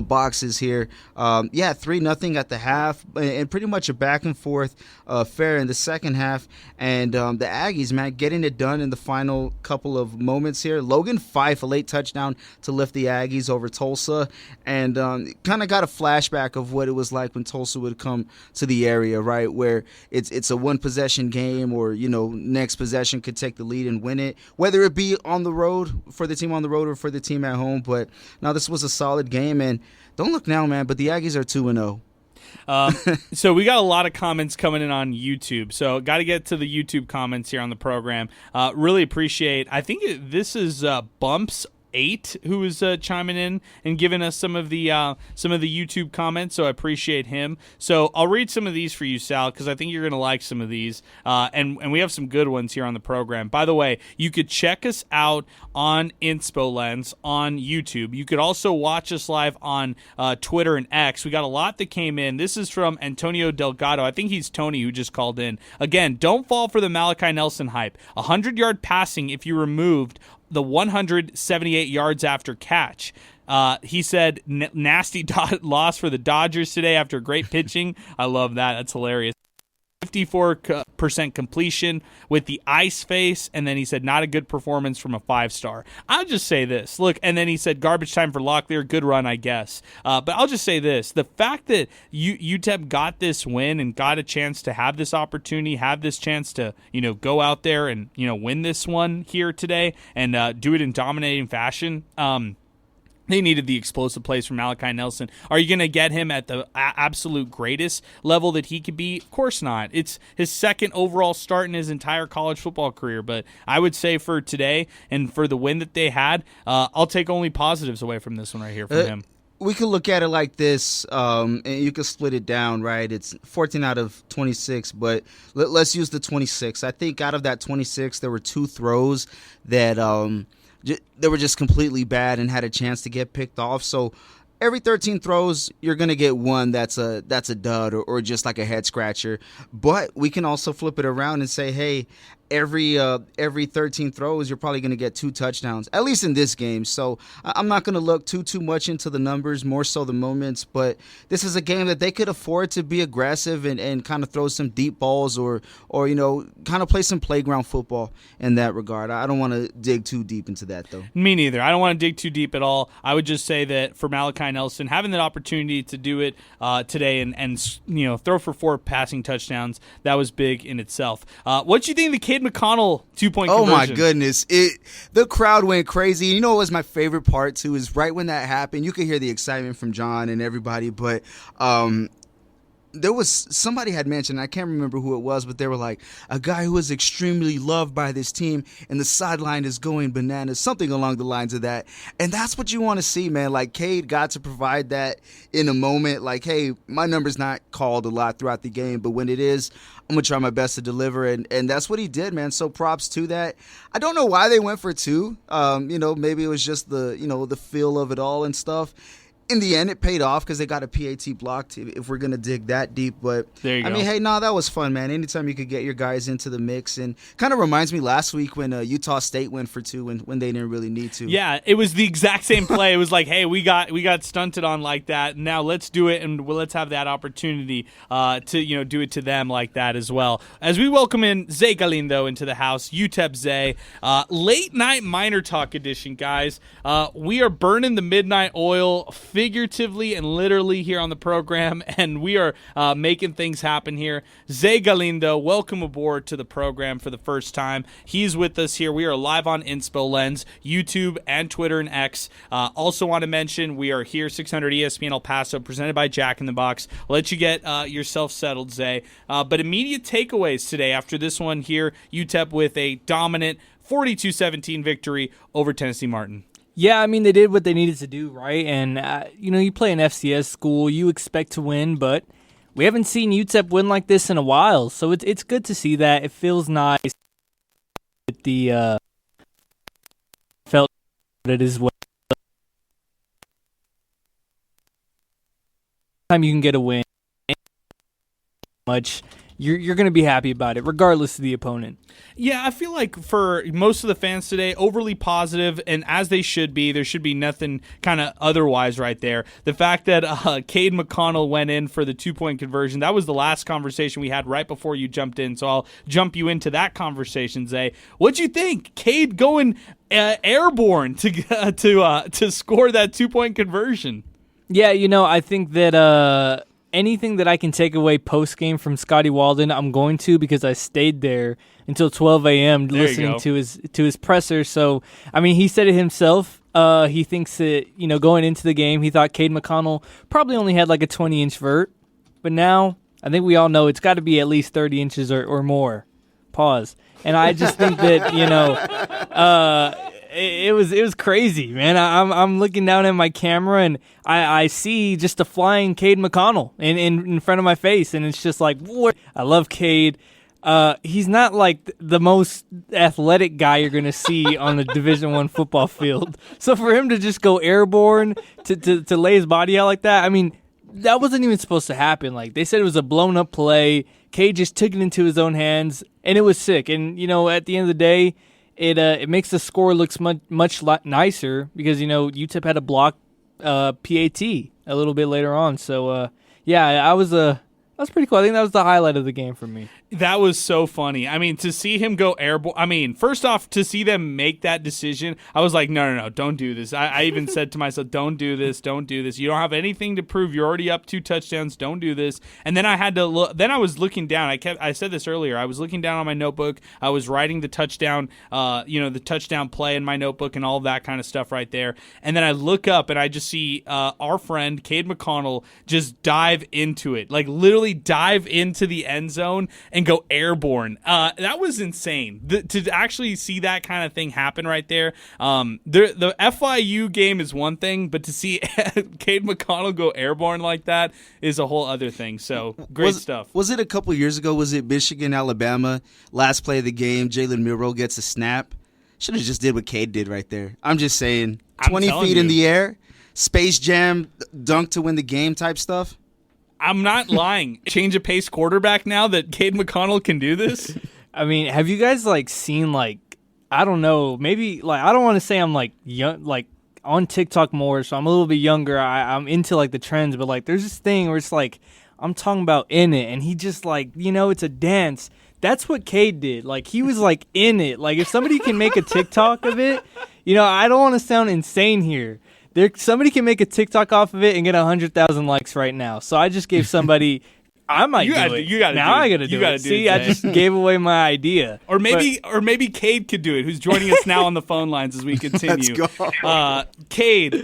S11: boxes here. 3-0 at the half, and pretty much a back and forth affair in the second half. And the Aggies, man, getting it done in the final couple of moments here. Logan Fife, a late touchdown to lift the Aggies over Tulsa, and kind of got a flashback of what it was like when Tulsa would come to the area, right, where it's a one possession game, or next possession could take the lead and win it, whether it be on the road for the team on the road or for the team at home. But now this was a solid game, and don't look now, man, but the Aggies are 2-0.
S7: So we got a lot of comments coming in on YouTube. So got to get to the YouTube comments here on the program. Really appreciate. I think this is Bumps 8 who is chiming in and giving us some of the YouTube comments, so I appreciate him. So I'll read some of these for you, Sal, because I think you're going to like some of these, and we have some good ones here on the program. By the way, you could check us out on Inspo Lens on YouTube. You could also watch us live on Twitter and X. We got a lot that came in. This is from Antonio Delgado. I think he's Tony who just called in. Again, don't fall for the Malachi Nelson hype. 100-yard passing if you removed the 178 yards after catch. He said, nasty loss for the Dodgers today after great pitching. I love that. That's hilarious. 54% completion with the ice face, and then he said not a good performance from a 5-star. I'll just say this. Look, and then he said garbage time for Locklear, good run, I guess. But I'll just say this. The fact that UTEP got this win and got a chance to have this opportunity, have this chance to, go out there and, win this one here today and do it in dominating fashion, they needed the explosive plays from Malachi Nelson. Are you going to get him at the absolute greatest level that he could be? Of course not. It's his second overall start in his entire college football career. But I would say for today and for the win that they had, I'll take only positives away from this one right here from him.
S11: We could look at it like this, and you could split it down, right? It's 14 out of 26, but let's use the 26. I think out of that 26, there were 2 throws that they were just completely bad and had a chance to get picked off. So every 13 throws, you're going to get one that's a dud or just like a head scratcher. But we can also flip it around and say, hey, every 13 throws, you're probably going to get 2 touchdowns, at least in this game. So I'm not going to look too much into the numbers, more so the moments. But this is a game that they could afford to be aggressive and kind of throw some deep balls or kind of play some playground football in that regard. I don't want to dig too deep into that, though.
S7: Me neither. I don't want to dig too deep at all. I would just say that for Malachi Nelson, having that opportunity to do it today and throw for 4 passing touchdowns, that was big in itself. What do you think of the Cade McConnell 2-point conversion?
S11: Oh, my goodness. The crowd went crazy. You know what was my favorite part, too, is right when that happened, you could hear the excitement from John and everybody, but there was somebody had mentioned, I can't remember who it was, but they were like, a guy who is extremely loved by this team and the sideline is going bananas, something along the lines of that. And that's what you want to see, man. Like, Cade got to provide that in a moment. Like, hey, my number's not called a lot throughout the game, but when it is, I'm going to try my best to deliver. And that's what he did, man. So props to that. I don't know why they went for 2. Maybe it was just the feel of it all and stuff. In the end, it paid off because they got a PAT blocked, if we're going to dig that deep. But,
S7: there you go.
S11: Hey, that was fun, man. Anytime you could get your guys into the mix. And kind of reminds me last week when Utah State went for 2 when they didn't really need to.
S7: Yeah, it was the exact same play. It was like, hey, we got stunted on like that. Now let's do it, and let's have that opportunity to do it to them like that as well. As we welcome in Zay Galindo into the house, UTEP Zay. Late night Miner Talk edition, guys. We are burning the midnight oil figuratively and literally here on the program, and we are making things happen here. Zay Galindo, welcome aboard to the program for the first time. He's with us here. We are live on Inspo Lens, YouTube, and Twitter and X. Also want to mention we are here, 600 ESPN El Paso, presented by Jack in the Box. I'll let you get yourself settled, Zay. But immediate takeaways today after this one here, UTEP with a dominant 42-17 victory over Tennessee Martin.
S21: Yeah, I mean, they did what they needed to do, right? And, you play an FCS school, you expect to win, but we haven't seen UTEP win like this in a while. So it's good to see that. It feels nice. Felt that it is well. time you can get a win, much you're going to be happy about it, regardless of the opponent.
S7: Yeah, I feel like for most of the fans today, overly positive, and as they should be, there should be nothing kind of otherwise right there. The fact that Cade McConnell went in for the 2-point conversion, that was the last conversation we had right before you jumped in, so I'll jump you into that conversation, Zay. What'd you think? Cade going airborne to score that 2-point conversion.
S21: Yeah, I think that anything that I can take away post-game from Scotty Walden, I'm going to, because I stayed there until 12 a.m. listening to his presser. So, I mean, he said it himself. He thinks that, going into the game, he thought Cade McConnell probably only had like a 20-inch vert. But now, I think we all know it's got to be at least 30 inches or more. Pause. And I just think that, it was crazy, man. I'm looking down at my camera and I see just a flying Cade McConnell in front of my face, and it's just like, what? I love Cade. He's not like the most athletic guy you're gonna see on a Division I football field. So for him to just go airborne to lay his body out like that, I mean, that wasn't even supposed to happen. Like, they said it was a blown up play. Cade just took it into his own hands, and it was sick. And at the end of the day, it makes the score looks much nicer because UTEP had a block PAT a little bit later on. So that was pretty cool. I think that was the highlight of the game for me.
S7: That was so funny. I mean, to see him go airborne. I mean, first off, to see them make that decision, I was like, no, don't do this. I even said to myself, don't do this. You don't have anything to prove. You're already up 2 touchdowns. Don't do this. And then I had to look. Then I was looking down. I said this earlier. I was looking down on my notebook. I was writing the touchdown, the touchdown play in my notebook and all of that kind of stuff right there. And then I look up and I just see our friend Cade McConnell just dive into it, like literally dive into the end zone and go airborne. That was insane. To actually see that kind of thing happen right there. The FIU game is one thing, but to see Cade McConnell go airborne like that is a whole other thing. So great stuff.
S11: Was it a couple years ago? Was it Michigan, Alabama? Last play of the game, Jalen Milroe gets a snap. Should have just did what Cade did right there. I'm just saying, 20 feet in the air, Space Jam, dunk to win the game type stuff.
S7: I'm not lying. Change of pace quarterback now that Cade McConnell can do this.
S21: I mean, have you guys seen I don't know, maybe I don't want to say I'm young, on TikTok more, so I'm a little bit younger. I'm into the trends, but there's this thing where it's I'm talking about in it, and he just it's a dance. That's what Cade did. He was in it. If somebody can make a TikTok of it, I don't want to sound insane here. Somebody can make a TikTok off of it and get 100,000 likes right now. So I just gave somebody. I might do it.
S7: You gotta
S21: now
S7: do it.
S21: I gotta do it. See, I just gave away my idea.
S7: Or maybe Cade could do it, who's joining us now on the phone lines as we continue.
S11: Let's go.
S7: Cade,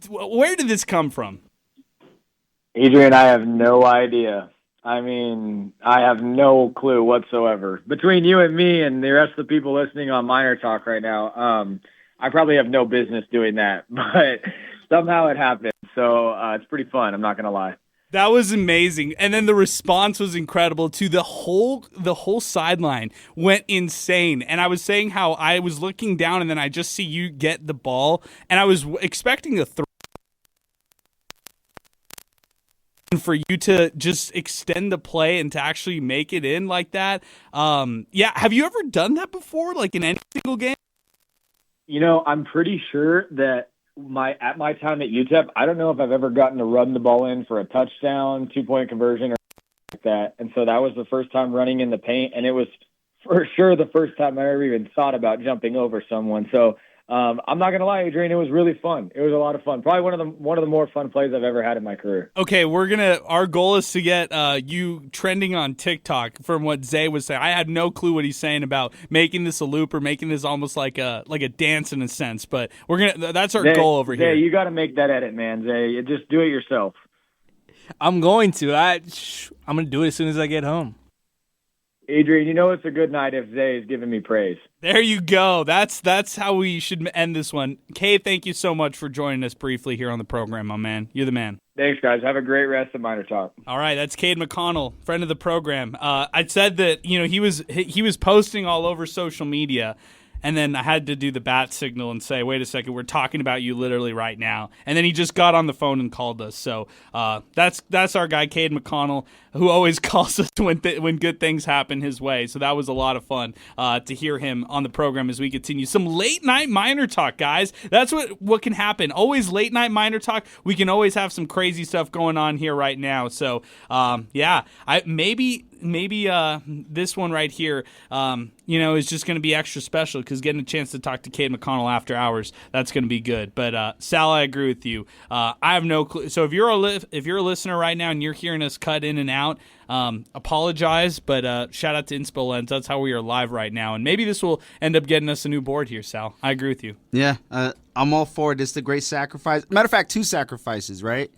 S7: where did this come from?
S2: Adrian, I have no idea. I mean, I have no clue whatsoever. Between you and me and the rest of the people listening on MinerTalk right now, I probably have no business doing that, but somehow it happened. So it's pretty fun. I'm not going to lie.
S7: That was amazing. And then the response was incredible too. The whole sideline went insane. And I was saying how I was looking down and then I just see you get the ball and I was expecting a throw for you to just extend the play and to actually make it in like that. Have you ever done that before, in any single game?
S2: I'm pretty sure that at my time at UTEP, I don't know if I've ever gotten to run the ball in for a touchdown, 2-point conversion, or like that. And so that was the first time running in the paint, and it was for sure the first time I ever even thought about jumping over someone. So I'm not gonna lie, Adrian, it was really fun. It was a lot of fun. Probably one of the more fun plays I've ever had in my career.
S7: Okay, our goal is to get you trending on TikTok. From what Zay was saying, I had no clue what he's saying about making this a loop or making this almost like a dance in a sense. But that's our goal over here.
S2: Zay, you got to make that edit, man. Zay, just do it yourself.
S21: I'm going to. I'm going to do it as soon as I get home.
S2: Adrian, it's a good night if Zay is giving me praise.
S7: There you go. That's how we should end this one. Kay, thank you so much for joining us briefly here on the program, my man. You're the man.
S2: Thanks, guys. Have a great rest of MinerTalk.
S7: All right, that's Cade McConnell, friend of the program. I said that he was posting all over social media, And then I had to do the bat signal and say, wait a second, we're talking about you literally right now. And then he just got on the phone and called us. So that's our guy, Cade McConnell, who always calls us when good things happen his way. So that was a lot of fun to hear him on the program as we continue. Some late-night Miner Talk, guys. That's what can happen. Always late-night Miner Talk. We can always have some crazy stuff going on here right now. So, maybe this one right here, is just going to be extra special because getting a chance to talk to Cade McConnell after hours, that's going to be good. But Sal, I agree with you. I have no clue. So if you're a listener right now and you're hearing us cut in and out, apologize. But shout out to Inspo Lens. That's how we are live right now, and maybe this will end up getting us a new board here, Sal. I agree with you.
S11: Yeah, I'm all for it. It's the great sacrifice. Matter of fact, 2 sacrifices, right?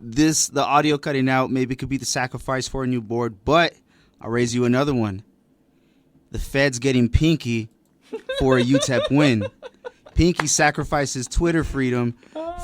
S11: The audio cutting out maybe could be the sacrifice for a new board, but I'll raise you another one. The Fed's getting Pinky for a UTEP win. Pinky sacrifices Twitter freedom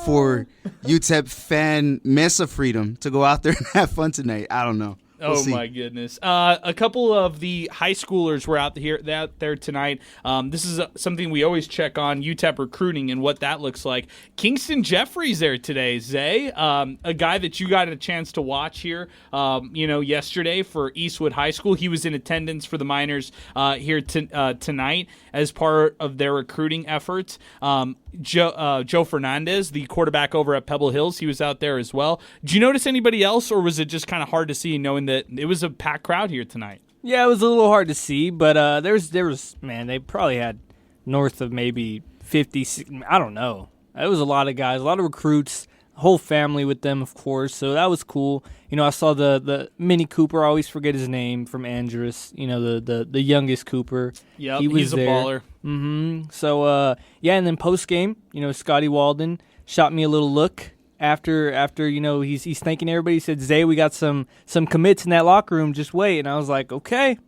S11: for UTEP fan Mesa freedom to go out there and have fun tonight. I don't know. We'll see.
S7: My goodness. A couple of the high schoolers were out there tonight. This is something we always check on, UTEP recruiting and what that looks like. Kingston Jeffries there today, Zay, a guy that you got a chance to watch here, yesterday for Eastwood High School. He was in attendance for the Miners here tonight as part of their recruiting efforts. Joe Fernandez, the quarterback over at Pebble Hills, he was out there as well. Did you notice anybody else, or was it just kind of hard to see knowing that it was a packed crowd here tonight?
S21: Yeah, it was a little hard to see, but there was they probably had north of maybe 50, I don't know. It was a lot of guys, a lot of recruits, whole family with them, of course, so that was cool. I saw the Mini Cooper, I always forget his name, from Andrus, the youngest Cooper.
S7: Yep,
S21: he's
S7: a baller.
S21: Mm-hmm. So, and then post-game, Scotty Walden shot me a little look after he's thanking everybody. He said, Zay, we got some commits in that locker room, just wait. And I was like, okay.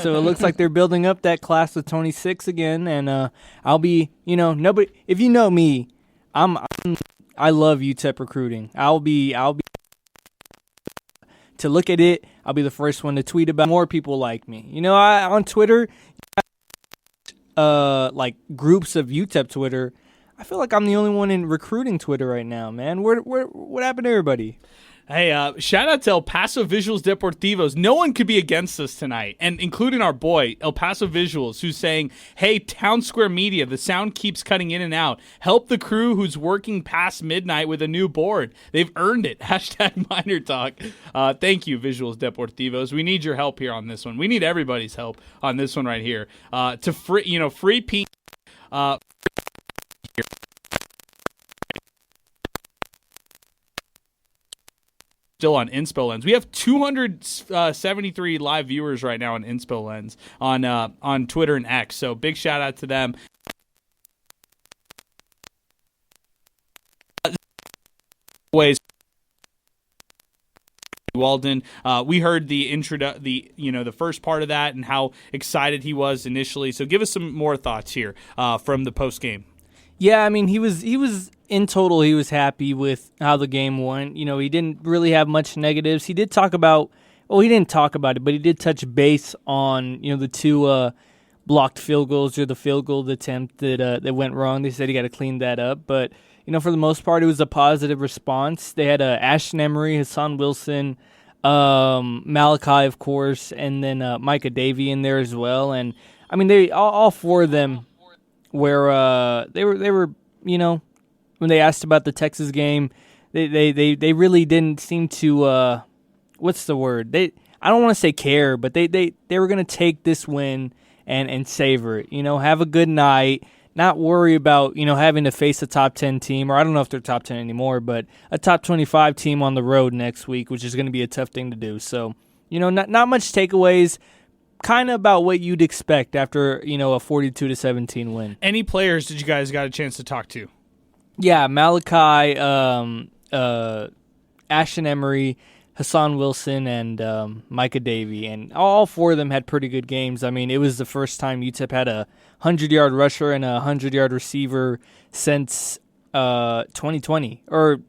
S21: So it looks like they're building up that class of 26 again, and I'll be, nobody, if you know me, I love UTEP recruiting. I'll be to look at it. I'll be the first one to tweet about more people like me. On Twitter, like groups of UTEP Twitter, I feel like I'm the only one in recruiting Twitter right now, man. What happened to everybody?
S7: Hey, shout out to El Paso Visuals Deportivos. No one could be against us tonight, and including our boy, El Paso Visuals, who's saying, hey, Town Square Media, the sound keeps cutting in and out. Help the crew who's working past midnight with a new board. They've earned it. Hashtag Miner Talk. Thank you, Visuals Deportivos. We need your help here on this one. We need everybody's help on this one right here. To free Pink. Still on Inspo Lens. We have 273 live viewers right now on Inspo Lens on Twitter and X. So big shout out to them. Ways. Walden, we heard the first part of that and how excited he was initially. So give us some more thoughts here from the post game.
S21: Yeah, I mean, he was in total, he was happy with how the game went. He didn't really have much negatives. He did talk about, he didn't talk about it, but he did touch base on, the 2 blocked field goals or the field goal attempt that went wrong. They said he got to clean that up. But, for the most part, it was a positive response. They had Ashton Emery, Hassan Wilson, Malachi, of course, and then Micah Davey in there as well. And, I mean, they all 4 of them where they were when they asked about the Texas game, they really didn't seem to what's the word? I don't want to say care, but they were going to take this win and savor it. Have a good night, not worry about having to face a top 10 team, or I don't know if they're top 10 anymore, but a top 25 team on the road next week, which is going to be a tough thing to do. So not much takeaways. Kind of about what you'd expect after, a 42-17 win.
S7: Any players did you guys got a chance to talk to?
S21: Yeah, Malachi, Ashton Emery, Hassan Wilson, and Micah Davey. And all 4 of them had pretty good games. I mean, it was the first time UTEP had a 100-yard rusher and a 100-yard receiver since 2020. Or,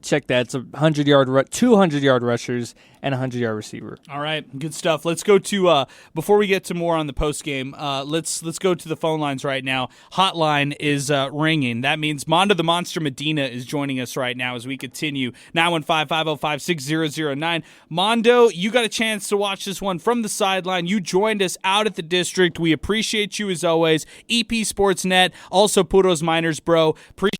S21: check that. It's 200-yard rushers and 100-yard receiver.
S7: All right, good stuff. Let's go to before we get to more on the post game. Let's go to the phone lines right now. Hotline is ringing. That means Mondo the Monster Medina is joining us right now as we continue. 915-505-6009. Mondo, you got a chance to watch this one from the sideline. You joined us out at the district. We appreciate you as always. EP Sportsnet, also Puros Miners, bro. Appreciate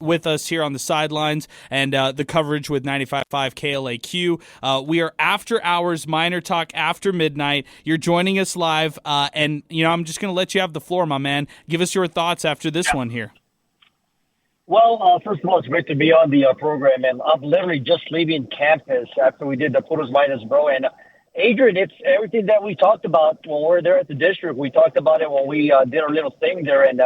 S7: with us here on the sidelines and the coverage with 95.5 KLAQ. We are after hours, Miner Talk after midnight. You're joining us live, and I'm just going to let you have the floor, my man. Give us your thoughts after this one here.
S1: Well, first of all, it's great to be on the program, and I'm literally just leaving campus after we did the Puros Miners, bro. And Adrian, it's everything that we talked about when we were there at the district. We talked about it when we did our little thing there, and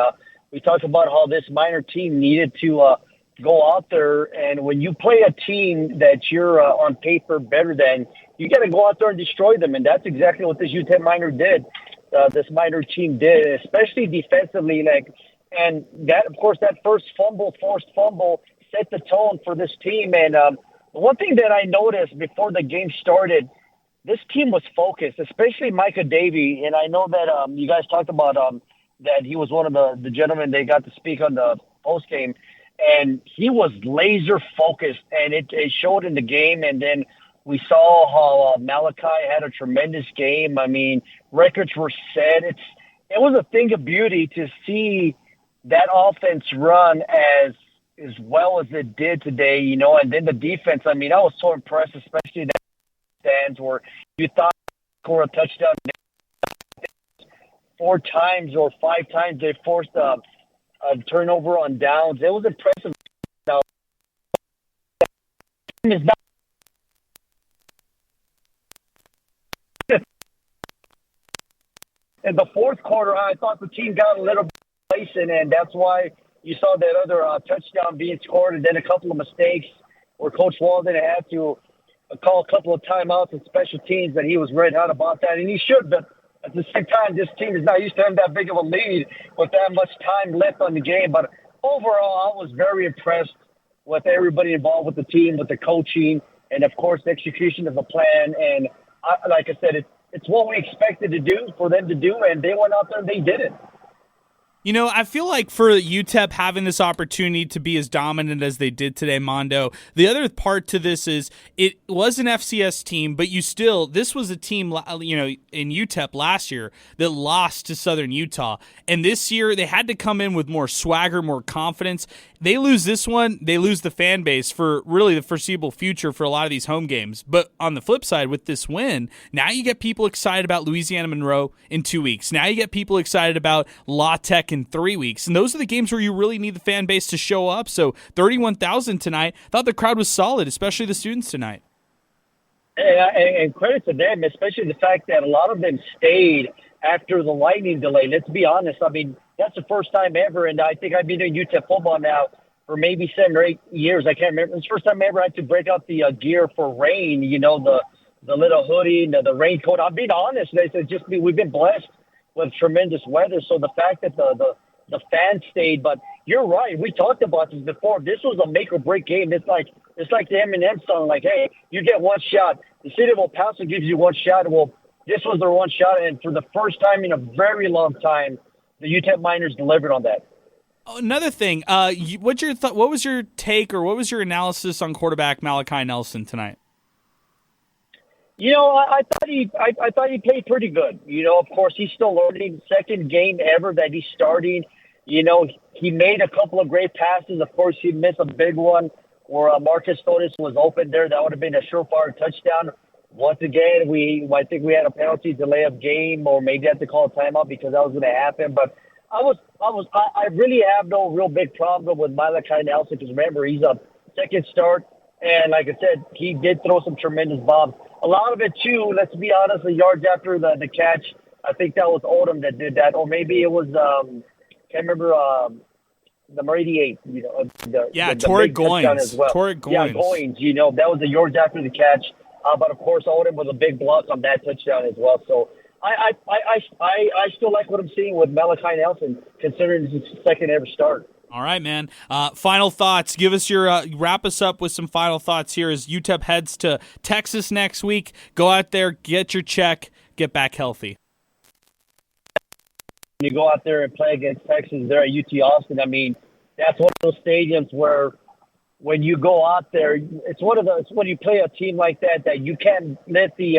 S1: we talked about how this minor team needed to go out there, and when you play a team that you're on paper better than, you got to go out there and destroy them, and that's exactly what this UTEP minor did. This minor team did, especially defensively. And that, of course, that forced fumble, set the tone for this team. And one thing that I noticed before the game started, this team was focused, especially Micah Davey. And I know that you guys talked about that he was one of the gentlemen they got to speak on the post game, and he was laser focused, and it showed in the game. And then we saw how Malachi had a tremendous game. I mean, records were set. It was a thing of beauty to see that offense run as well as it did today, and then the defense. I mean, I was so impressed, especially that stands where you thought score a touchdown 4 times or 5 times they forced a turnover on downs. It was impressive. Now, in the fourth quarter, I thought the team got a little complacent, and that's why you saw that other touchdown being scored, and then a couple of mistakes where Coach Walden had to call a couple of timeouts and special teams, and he was red hot about that, and he should, but at the same time, this team is not used to having that big of a lead with that much time left on the game. But overall, I was very impressed with everybody involved with the team, with the coaching, and, of course, the execution of the plan. And like I said, it's what we expected to do for them to do, and they went out there and they did it.
S7: I feel like for UTEP having this opportunity to be as dominant as they did today, Mondo, the other part to this is it was an FCS team, but this was a team, in UTEP last year that lost to Southern Utah. And this year they had to come in with more swagger, more confidence. They lose this one, they lose the fan base for really the foreseeable future for a lot of these home games. But on the flip side, with this win, now you get people excited about Louisiana Monroe in 2 weeks. Now you get people excited about La Tech in 3 weeks. And those are the games where you really need the fan base to show up. So 31,000 tonight. Thought the crowd was solid, especially the students tonight.
S1: And credit to them, especially the fact that a lot of them stayed after the lightning delay. Let's be honest. I mean, that's the first time ever, and I think I've been doing UTEP football now for maybe 7 or 8 years. I can't remember. It's the first time I ever had to break out the gear for rain, the little hoodie, the raincoat. I'm being honest. We've been blessed with tremendous weather. So the fact that the fans stayed, but you're right. We talked about this before. This was a make or break game. It's like the Eminem song, like, hey, you get one shot. The city of El Paso gives you one shot. Well, this was their one shot, and for the first time in a very long time, the UTEP Miners delivered on that.
S7: Another thing, what was your take or what was your analysis on quarterback Malachi Nelson tonight?
S1: I thought he played pretty good. Of course, he's still learning. Second game ever that he's starting. He made a couple of great passes. Of course, he missed a big one where Marcus Stonis was open there. That would have been a surefire touchdown. Once again, I think we had a penalty delay of game, or maybe had to call a timeout because that was going to happen. But I really have no real big problem with Malachi Nelson because remember, he's a second start. And like I said, he did throw some tremendous bombs. A lot of it, too, let's be honest, the yards after the catch, I think that was Odom that did that. Or maybe it was, can't remember, number 88.
S7: Torrey Goins.
S1: As well.
S7: Torrey Goins.
S1: Yeah, Goins. That was the yards after the catch. But, of course, Odom was a big block on that touchdown as well. So I still like what I'm seeing with Malachi Nelson, considering it's his second ever start.
S7: All right, man. Final thoughts. Give us your wrap us up with some final thoughts here as UTEP heads to Texas next week. Go out there, get your check, get back healthy.
S1: You go out there and play against Texas there at UT Austin. I mean, that's one of those stadiums where when you go out there, it's one of those when you play a team like that you can't let the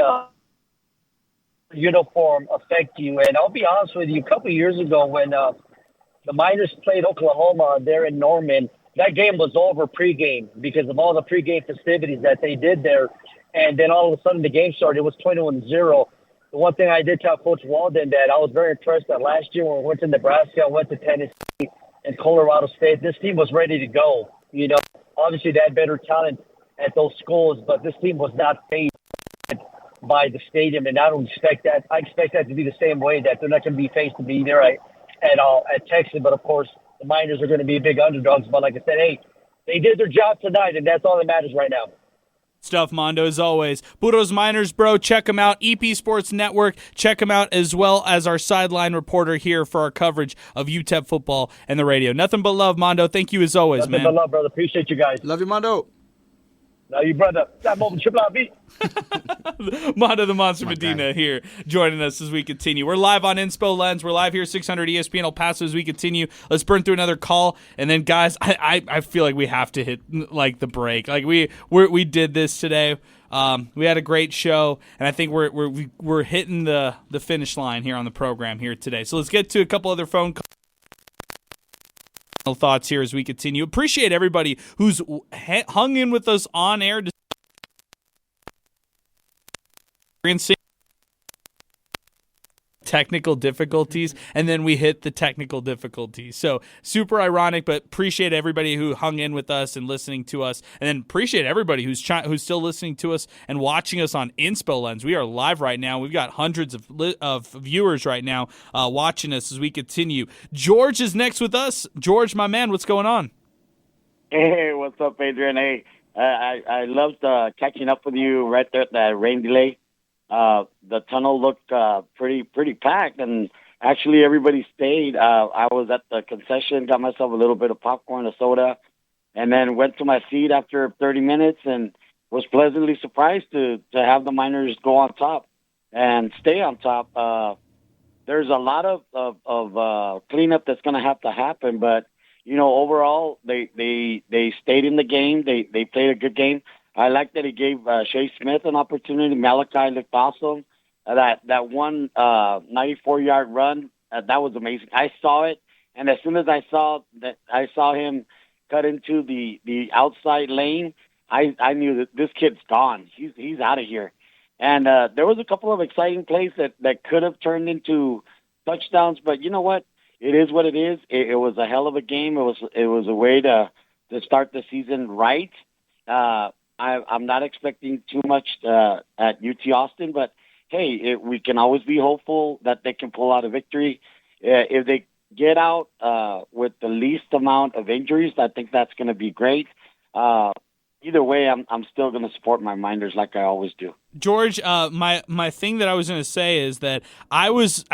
S1: uniform affect you. And I'll be honest with you, a couple of years ago when the Miners played Oklahoma there in Norman, that game was over pregame because of all the pregame festivities that they did there. And then all of a sudden the game started. It was 21-0. The one thing I did tell Coach Walden that I was very impressed that last year when we went to Nebraska, I went to Tennessee and Colorado State, this team was ready to go. You know, obviously they had better talent at those schools, but this team was not fazed by the stadium, and I don't expect that. I expect that to be the same way, that they're not going to be faced to be there at Texas. But, of course, the Miners are going to be big underdogs. But, like I said, hey, they did their job tonight, and that's all that matters right now.
S7: Stuff, Mondo, as always. Burros Miners, bro. Check them out. EP Sports Network. Check them out, as well as our sideline reporter here for our coverage of UTEP football and the radio. Nothing but love, Mondo. Thank you as always, man.
S1: Nothing but love, brother. Appreciate you guys.
S11: Love you, Mondo.
S1: Love you, brother. That moment, Triple RB.
S7: Mondo the Monster Medina here joining us as we continue. We're live on Inspo Lens. We're live here 600 ESPN El Paso as we continue. Let's burn through another call. And then, guys, I feel like we have to hit like the break. Like we did this today. We had a great show, and I think we're hitting the finish line here on the program here today. So let's get to a couple other phone calls. Thoughts here as we continue. Appreciate everybody who's hung in with us on air. Technical difficulties, and then we hit the technical difficulties. So super ironic, but appreciate everybody who hung in with us and listening to us, and then appreciate everybody who's still listening to us and watching us on Inspo Lens. We are live right now. We've got hundreds of viewers right now watching us as we continue. George is next with us. George, my man, what's going on?
S3: Hey, what's up, Adrian? Hey, I loved catching up with you right there at that rain delay. The tunnel looked pretty packed, and actually everybody stayed. I was at the concession, got myself a little bit of popcorn, a soda, and then went to my seat after 30 minutes and was pleasantly surprised to have the Miners go on top and stay on top. There's a lot of cleanup that's going to have to happen, but you know, overall they stayed in the game. They played a good game. I like that he gave Shea Smith an opportunity. Malachi looked awesome. That one 94-yard run, that was amazing. I saw it, and as soon as I saw him cut into the outside lane, I knew that this kid's gone. He's out of here. And there was a couple of exciting plays that could have turned into touchdowns, but you know what? It is what it is. It was a hell of a game. It was a way to start the season right. I'm not expecting too much at UT Austin, but hey, we can always be hopeful that they can pull out a victory. If they get out with the least amount of injuries, I think that's going to be great. Either way, I'm still going to support my Miners like I always do.
S7: George, my thing that I was going to say is that I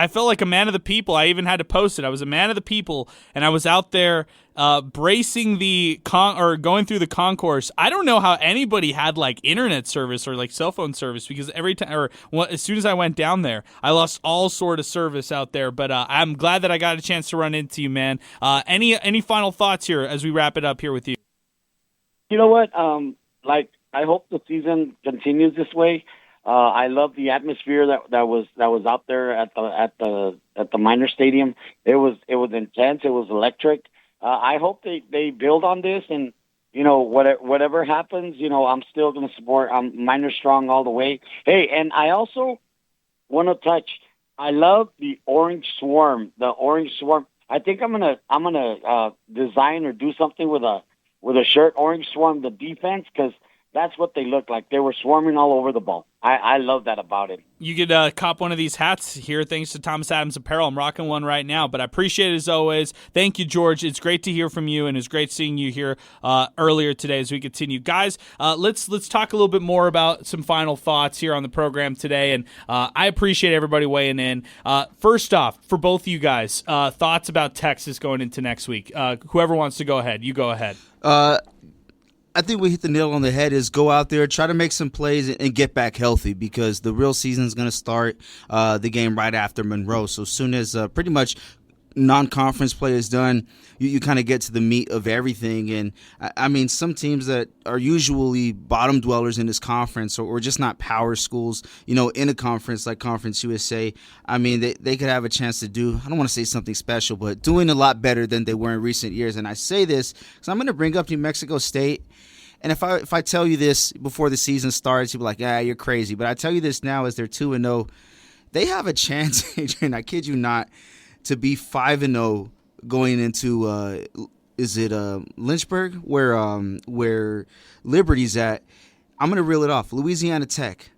S7: felt like a man of the people. I even had to post it. I was a man of the people, and I was out there bracing going through the concourse. I don't know how anybody had like internet service or like cell phone service, because every time as soon as I went down there, I lost all sort of service out there. But I'm glad that I got a chance to run into you, man. Any final thoughts here as we wrap it up here with you?
S3: You know what? I hope the season continues this way. I love the atmosphere that was out there at the Miner Stadium. It was intense. It was electric. I hope they build on this, and you know, whatever happens, you know, I'm still going to support. I'm Miner strong all the way. Hey, and I also want to touch. I love the orange swarm. The orange swarm. I think I'm gonna design or do something with a shirt, orange swarm, the defense, because That's what they looked like. They were swarming all over the ball. I love that about it.
S7: You could cop one of these hats here thanks to Thomas Adams Apparel. I'm rocking one right now, but I appreciate it as always. Thank you, George. It's great to hear from you, and it's great seeing you here earlier today as we continue. Guys, let's talk a little bit more about some final thoughts here on the program today, and I appreciate everybody weighing in. First off, for both of you guys, thoughts about Texas going into next week. Whoever wants to go ahead, you go ahead.
S11: I think we hit the nail on the head is go out there, try to make some plays, and get back healthy because the real season is going to start the game right after Monroe. So as soon as pretty much non-conference play is done, you kind of get to the meat of everything. And, I mean, some teams that are usually bottom dwellers in this conference or just not power schools, you know, in a conference like Conference USA, I mean, they could have a chance to do, I don't want to say something special, but doing a lot better than they were in recent years. And I say this because I'm going to bring up New Mexico State. And if I tell you this before the season starts, you'll be like, you're crazy. But I tell you this now as they're 2-0, they have a chance, Adrian, I kid you not, to be 5-0 going into Lynchburg, where Liberty's at. I'm going to reel it off. Louisiana Tech.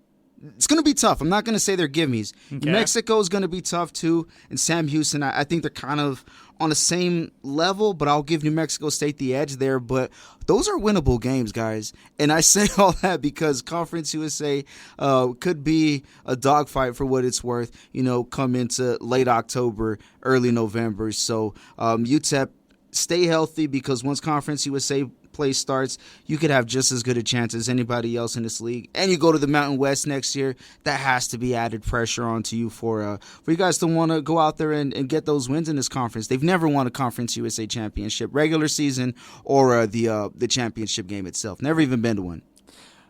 S11: It's going to be tough. I'm not going to say they're gimmies.
S7: Okay.
S11: New Mexico is going to be tough too, and Sam Houston, I think they're kind of on the same level, but I'll give New Mexico State the edge there. But those are winnable games, guys. And I say all that because Conference USA could be a dogfight for what it's worth, you know, come into late October, early November. So UTEP, stay healthy because once Conference USA play starts, you could have just as good a chance as anybody else in this league. And you go to the Mountain West next year, that has to be added pressure onto you for you guys to want to go out there and get those wins in this conference. They've never won a Conference USA championship, regular season or the championship game itself. Never even been to one.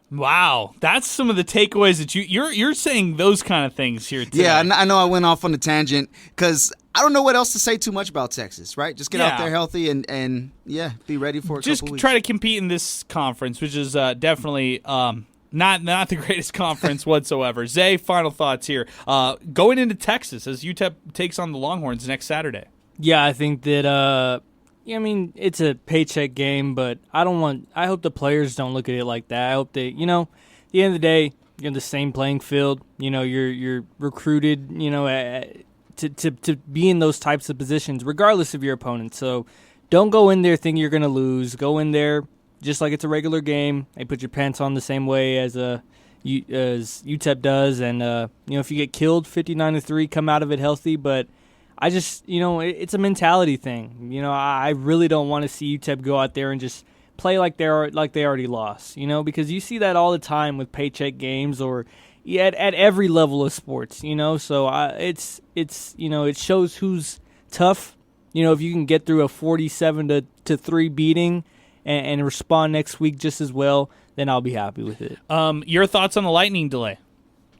S7: Wow, that's some of the takeaways that you're saying those kind of things here today.
S11: Yeah, I know I went off on a tangent because I don't know what else to say too much about Texas, right? Just get out there healthy and be ready for a couple weeks.
S7: Just try to compete in this conference, which is definitely not the greatest conference whatsoever. Zay, final thoughts here. Going into Texas as UTEP takes on the Longhorns next Saturday.
S21: Yeah, I think that I mean, it's a paycheck game, but I hope the players don't look at it like that. I hope they, you know, at the end of the day, you're in the same playing field. You know, you're recruited, you know, to be in those types of positions, regardless of your opponent. So don't go in there thinking you're going to lose. Go in there just like it's a regular game. They put your pants on the same way as UTEP does. And, you know, if you get killed 59-3, come out of it healthy. But I just, you know, it's a mentality thing. You know, I really don't want to see UTEP go out there and just play like they already lost, you know, because you see that all the time with paycheck games or at every level of sports, you know. So it's you know, it shows who's tough. You know, if you can get through a 47-3 beating and respond next week just as well, then I'll be happy with it.
S7: Your thoughts on the Lightning delay?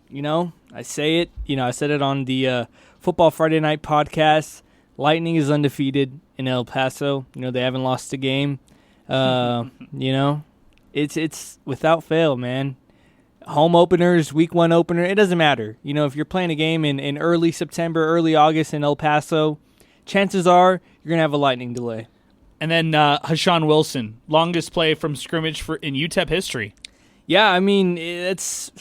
S21: You know, I say it. You know, I said it on the Football Friday Night podcast. Lightning is undefeated in El Paso. You know, they haven't lost a game. You know, it's without fail, man. Home openers, week one opener, it doesn't matter. You know, if you're playing a game in early September, early August in El Paso, chances are you're going to have a Lightning delay.
S7: And then Hashawn Wilson, longest play from scrimmage in UTEP history.
S21: Yeah, I mean, it's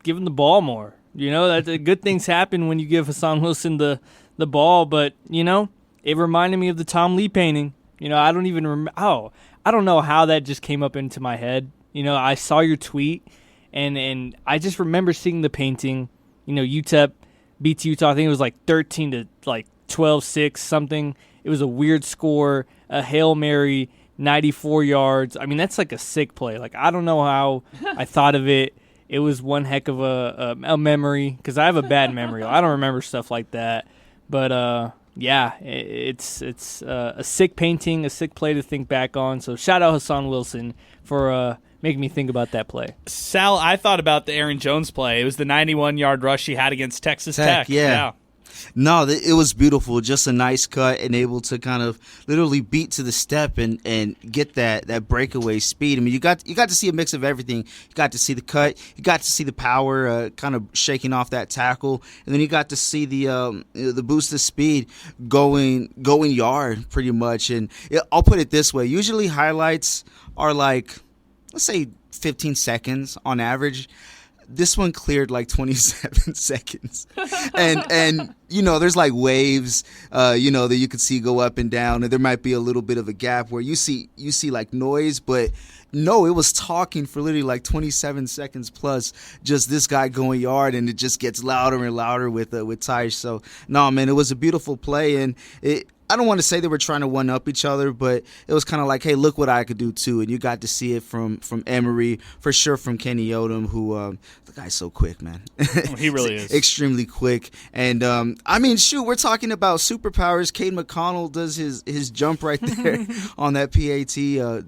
S21: give him the ball more. You know, that good things happen when you give Hassan Wilson the ball. But, you know, it reminded me of the Tom Lee painting. You know, I don't even remember. I don't know how that just came up into my head. You know, I saw your tweet, and I just remember seeing the painting. You know, UTEP beats Utah. I think it was like 13-12-6 something. It was a weird score, a Hail Mary, 94 yards. I mean, that's like a sick play. Like, I don't know how I thought of it. It was one heck of a memory because I have a bad memory. I don't remember stuff like that. But, yeah, it's a sick painting, a sick play to think back on. So shout out Hassan Wilson for making me think about that play.
S7: Sal, I thought about the Aaron Jones play. It was the 91-yard rush he had against Texas Tech.
S11: Yeah. No, it was beautiful. Just a nice cut and able to kind of literally beat to the step and get that breakaway speed. I mean, you got to see a mix of everything. You got to see the cut. You got to see the power kind of shaking off that tackle. And then you got to see the boost of speed going yard pretty much. And I'll put it this way. Usually highlights are like let's say 15 seconds on average. This one cleared like 27 seconds. And there's like waves, that you could see go up and down. And there might be a little bit of a gap where you see like noise. But no, it was talking for literally like 27 seconds plus, just this guy going yard. And it just gets louder and louder with Tysh. So, no, man, it was a beautiful play. And I don't want to say they were trying to one-up each other, but it was kind of like, hey, look what I could do too. And you got to see it from Emery, for sure from Kenny Odom, who the guy's so quick, man.
S7: Oh, he really is.
S11: Extremely quick. And, we're talking about superpowers. Cade McConnell does his jump right there on that PAT,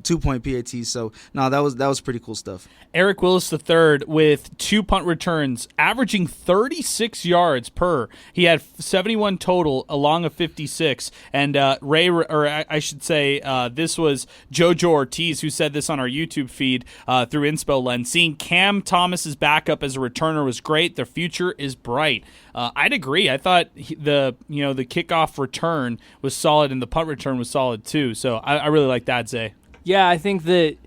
S11: 2-point PAT. So, no, that was pretty cool stuff.
S7: Eric Willis III with 2 punt returns, averaging 36 yards per. He had 71 total along of 56. And this was JoJo Ortiz who said this on our YouTube feed through Inspo Lens. Seeing Cam Thomas's backup as a returner was great. Their future is bright. I'd agree. I thought the kickoff return was solid and the punt return was solid too. So I really like that, Zay.
S21: Yeah, I think that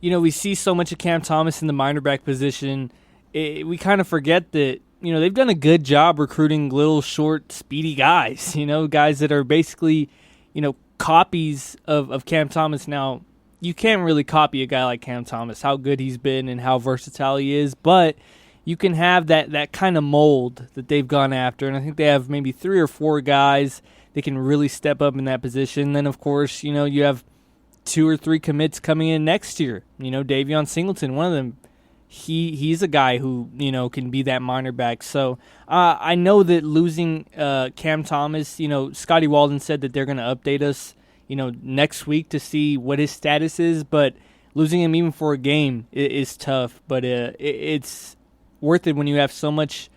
S21: we see so much of Cam Thomas in the minor back position. We kind of forget that. They've done a good job recruiting little, short, speedy guys, guys that are basically, copies of Cam Thomas. Now, you can't really copy a guy like Cam Thomas, how good he's been and how versatile he is, but you can have that kind of mold that they've gone after, and I think they have maybe 3 or 4 guys that can really step up in that position. Then, of course, you have 2 or 3 commits coming in next year. Davion Singleton, one of them. He's a guy who, can be that minor back. So I know that losing Cam Thomas, Scotty Walden said that they're going to update us, next week to see what his status is. But losing him even for a game is tough. But it's worth it when you have so much,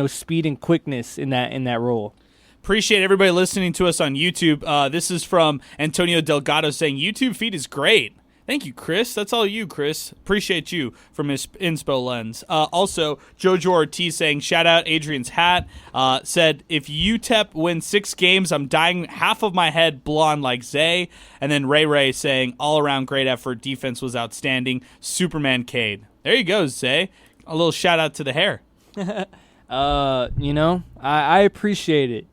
S21: speed and quickness in that role.
S7: Appreciate everybody listening to us on YouTube. This is from Antonio Delgado saying, YouTube feed is great. Thank you, Chris. That's all you, Chris. Appreciate you from his Inspo Lens. Also, JoJo Ortiz saying, shout out Adrian's hat. Said, if UTEP wins 6 games, I'm dyeing half of my head blonde like Zay. And then Ray saying, all around great effort. Defense was outstanding. Superman Cade. There you go, Zay. A little shout out to the hair.
S21: I appreciate it.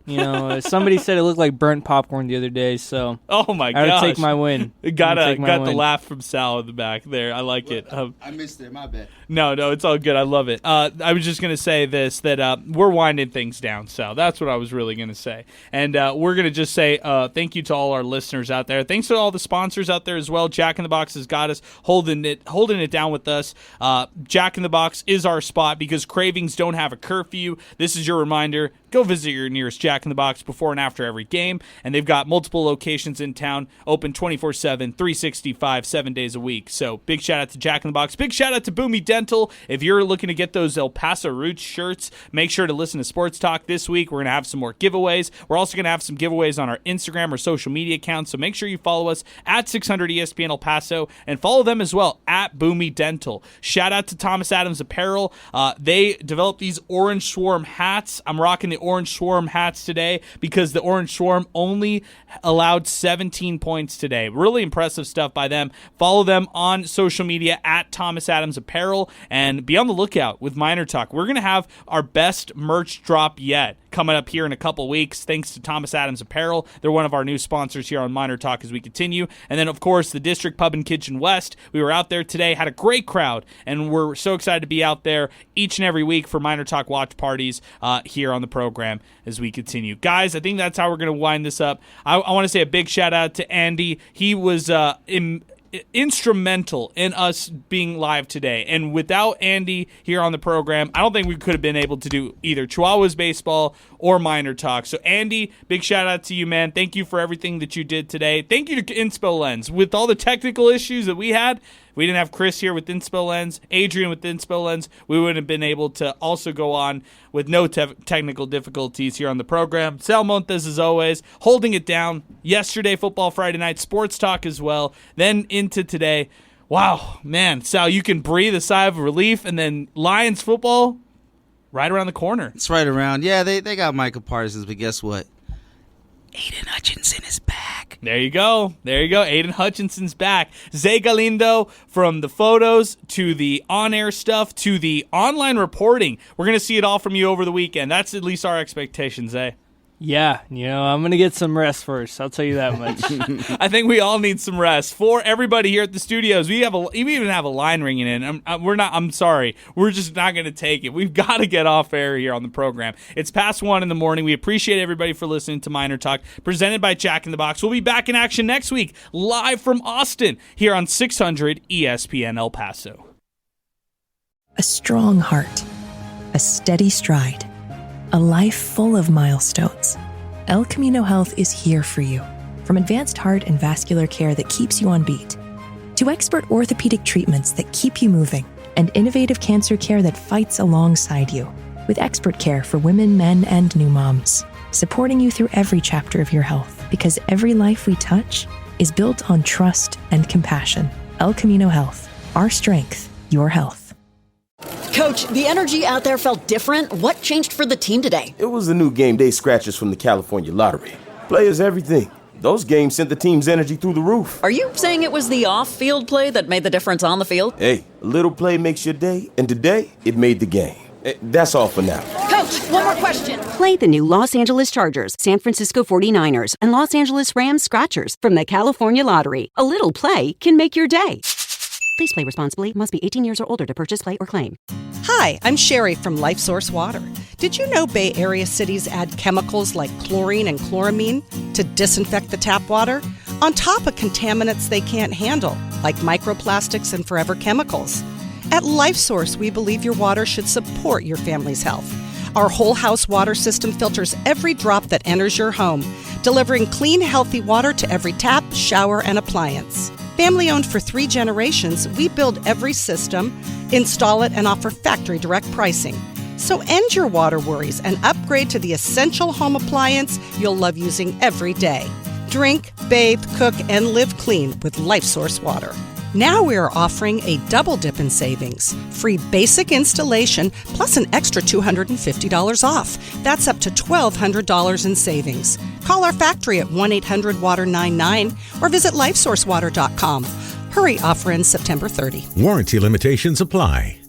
S21: Somebody said it looked like burnt popcorn the other day, so
S7: oh my gosh,
S21: I gotta take my win.
S7: Got the laugh from Sal in the back there. I like it.
S11: I missed it. My bad.
S7: No, it's all good. I love it. I was just gonna say this that we're winding things down, Sal. That's what I was really gonna say, and we're gonna just say thank you to all our listeners out there. Thanks to all the sponsors out there as well. Jack in the Box has got us holding it down with us. Jack in the Box is our spot because cravings don't have a curfew. This is your reminder. Go visit your nearest Jack in the Box before and after every game. And they've got multiple locations in town, open 24/7, 365, 7 days a week. So big shout out to Jack in the Box. Big shout out to Boomy Dental. If you're looking to get those El Paso Roots shirts, make sure to listen to Sports Talk this week. We're going to have some more giveaways. We're also going to have some giveaways on our Instagram or social media accounts. So make sure you follow us at 600 ESPN El Paso and follow them as well at Boomy Dental. Shout out to Thomas Adams Apparel. They developed these Orange Swarm hats. I'm rocking the Orange Swarm hats today because the Orange Swarm only allowed 17 points today. Really impressive stuff by them. Follow them on social media at Thomas Adams Apparel and be on the lookout with MinerTalk. We're going to have our best merch drop yet coming up here in a couple weeks thanks to Thomas Adams Apparel. They're one of our new sponsors here on MinerTalk as we continue. And then, of course, the District Pub and Kitchen West. We were out there today, had a great crowd, and we're so excited to be out there each and every week for MinerTalk watch parties here on the program as we continue. Guys, I think that's how we're going to wind this up. I want to say a big shout out to Andy. He was instrumental in us being live today, and without Andy here on the program, I don't think we could have been able to do either Chihuahuas baseball or MinerTalk. So Andy, big shout out to you, man. Thank you for everything that you did today. Thank you to Inspo Lens. With all the technical issues that we had, we didn't have Chris here with Inspo Lens, Adrian with Inspo Lens, we wouldn't have been able to also go on with no technical difficulties here on the program. Sal Montes, as always, holding it down. Yesterday, Football Friday Night, Sports Talk as well. Then into today. Wow, man, Sal, you can breathe a sigh of relief, and then Lions football right around the corner.
S11: It's right around. Yeah, they got Michael Parsons, but guess what? Aiden Hutchinson is back.
S7: There you go. Aiden Hutchinson's back. Zay Galindo, from the photos to the on-air stuff to the online reporting. We're going to see it all from you over the weekend. That's at least our expectation, Zay.
S21: Yeah, I'm going to get some rest first. I'll tell you that much.
S7: I think we all need some rest. For everybody here at the studios, we even have a line ringing in. I'm sorry. We're just not going to take it. We've got to get off air here on the program. It's past 1 in the morning. We appreciate everybody for listening to Miner Talk, presented by Jack in the Box. We'll be back in action next week, live from Austin, here on 600 ESPN El Paso.
S4: A strong heart, a steady stride, a life full of milestones. El Camino Health is here for you. From advanced heart and vascular care that keeps you on beat, to expert orthopedic treatments that keep you moving, and innovative cancer care that fights alongside you. With expert care for women, men, and new moms, supporting you through every chapter of your health, because every life we touch is built on trust and compassion. El Camino Health, our strength, your health.
S22: Coach, the energy out there felt different. What changed for the team today?
S23: It was the new game day scratchers from the California Lottery. Players everything. Those games sent the team's energy through the roof.
S22: Are you saying it was the off-field play that made the difference on the field?
S23: Hey, a little play makes your day, and today, it made the game. That's all for now.
S22: Coach, one more question.
S24: Play the new Los Angeles Chargers, San Francisco 49ers, and Los Angeles Rams Scratchers from the California Lottery. A little play can make your day. Please play responsibly. Must be 18 years or older to purchase, play, or claim.
S5: Hi, I'm Sherry from LifeSource Water. Did you know Bay Area cities add chemicals like chlorine and chloramine to disinfect the tap water, on top of contaminants they can't handle, like microplastics and forever chemicals? At LifeSource, we believe your water should support your family's health. Our whole house water system filters every drop that enters your home, delivering clean, healthy water to every tap, shower, and appliance. Family-owned for 3 generations, we build every system, install it, and offer factory direct pricing. So end your water worries and upgrade to the essential home appliance you'll love using every day. Drink, bathe, cook, and live clean with LifeSource Water. Now we are offering a double dip in savings. Free basic installation plus an extra $250 off. That's up to $1,200 in savings. Call our factory at 1-800-WATER-99 or visit lifesourcewater.com. Hurry, offer ends September 30.
S25: Warranty limitations apply.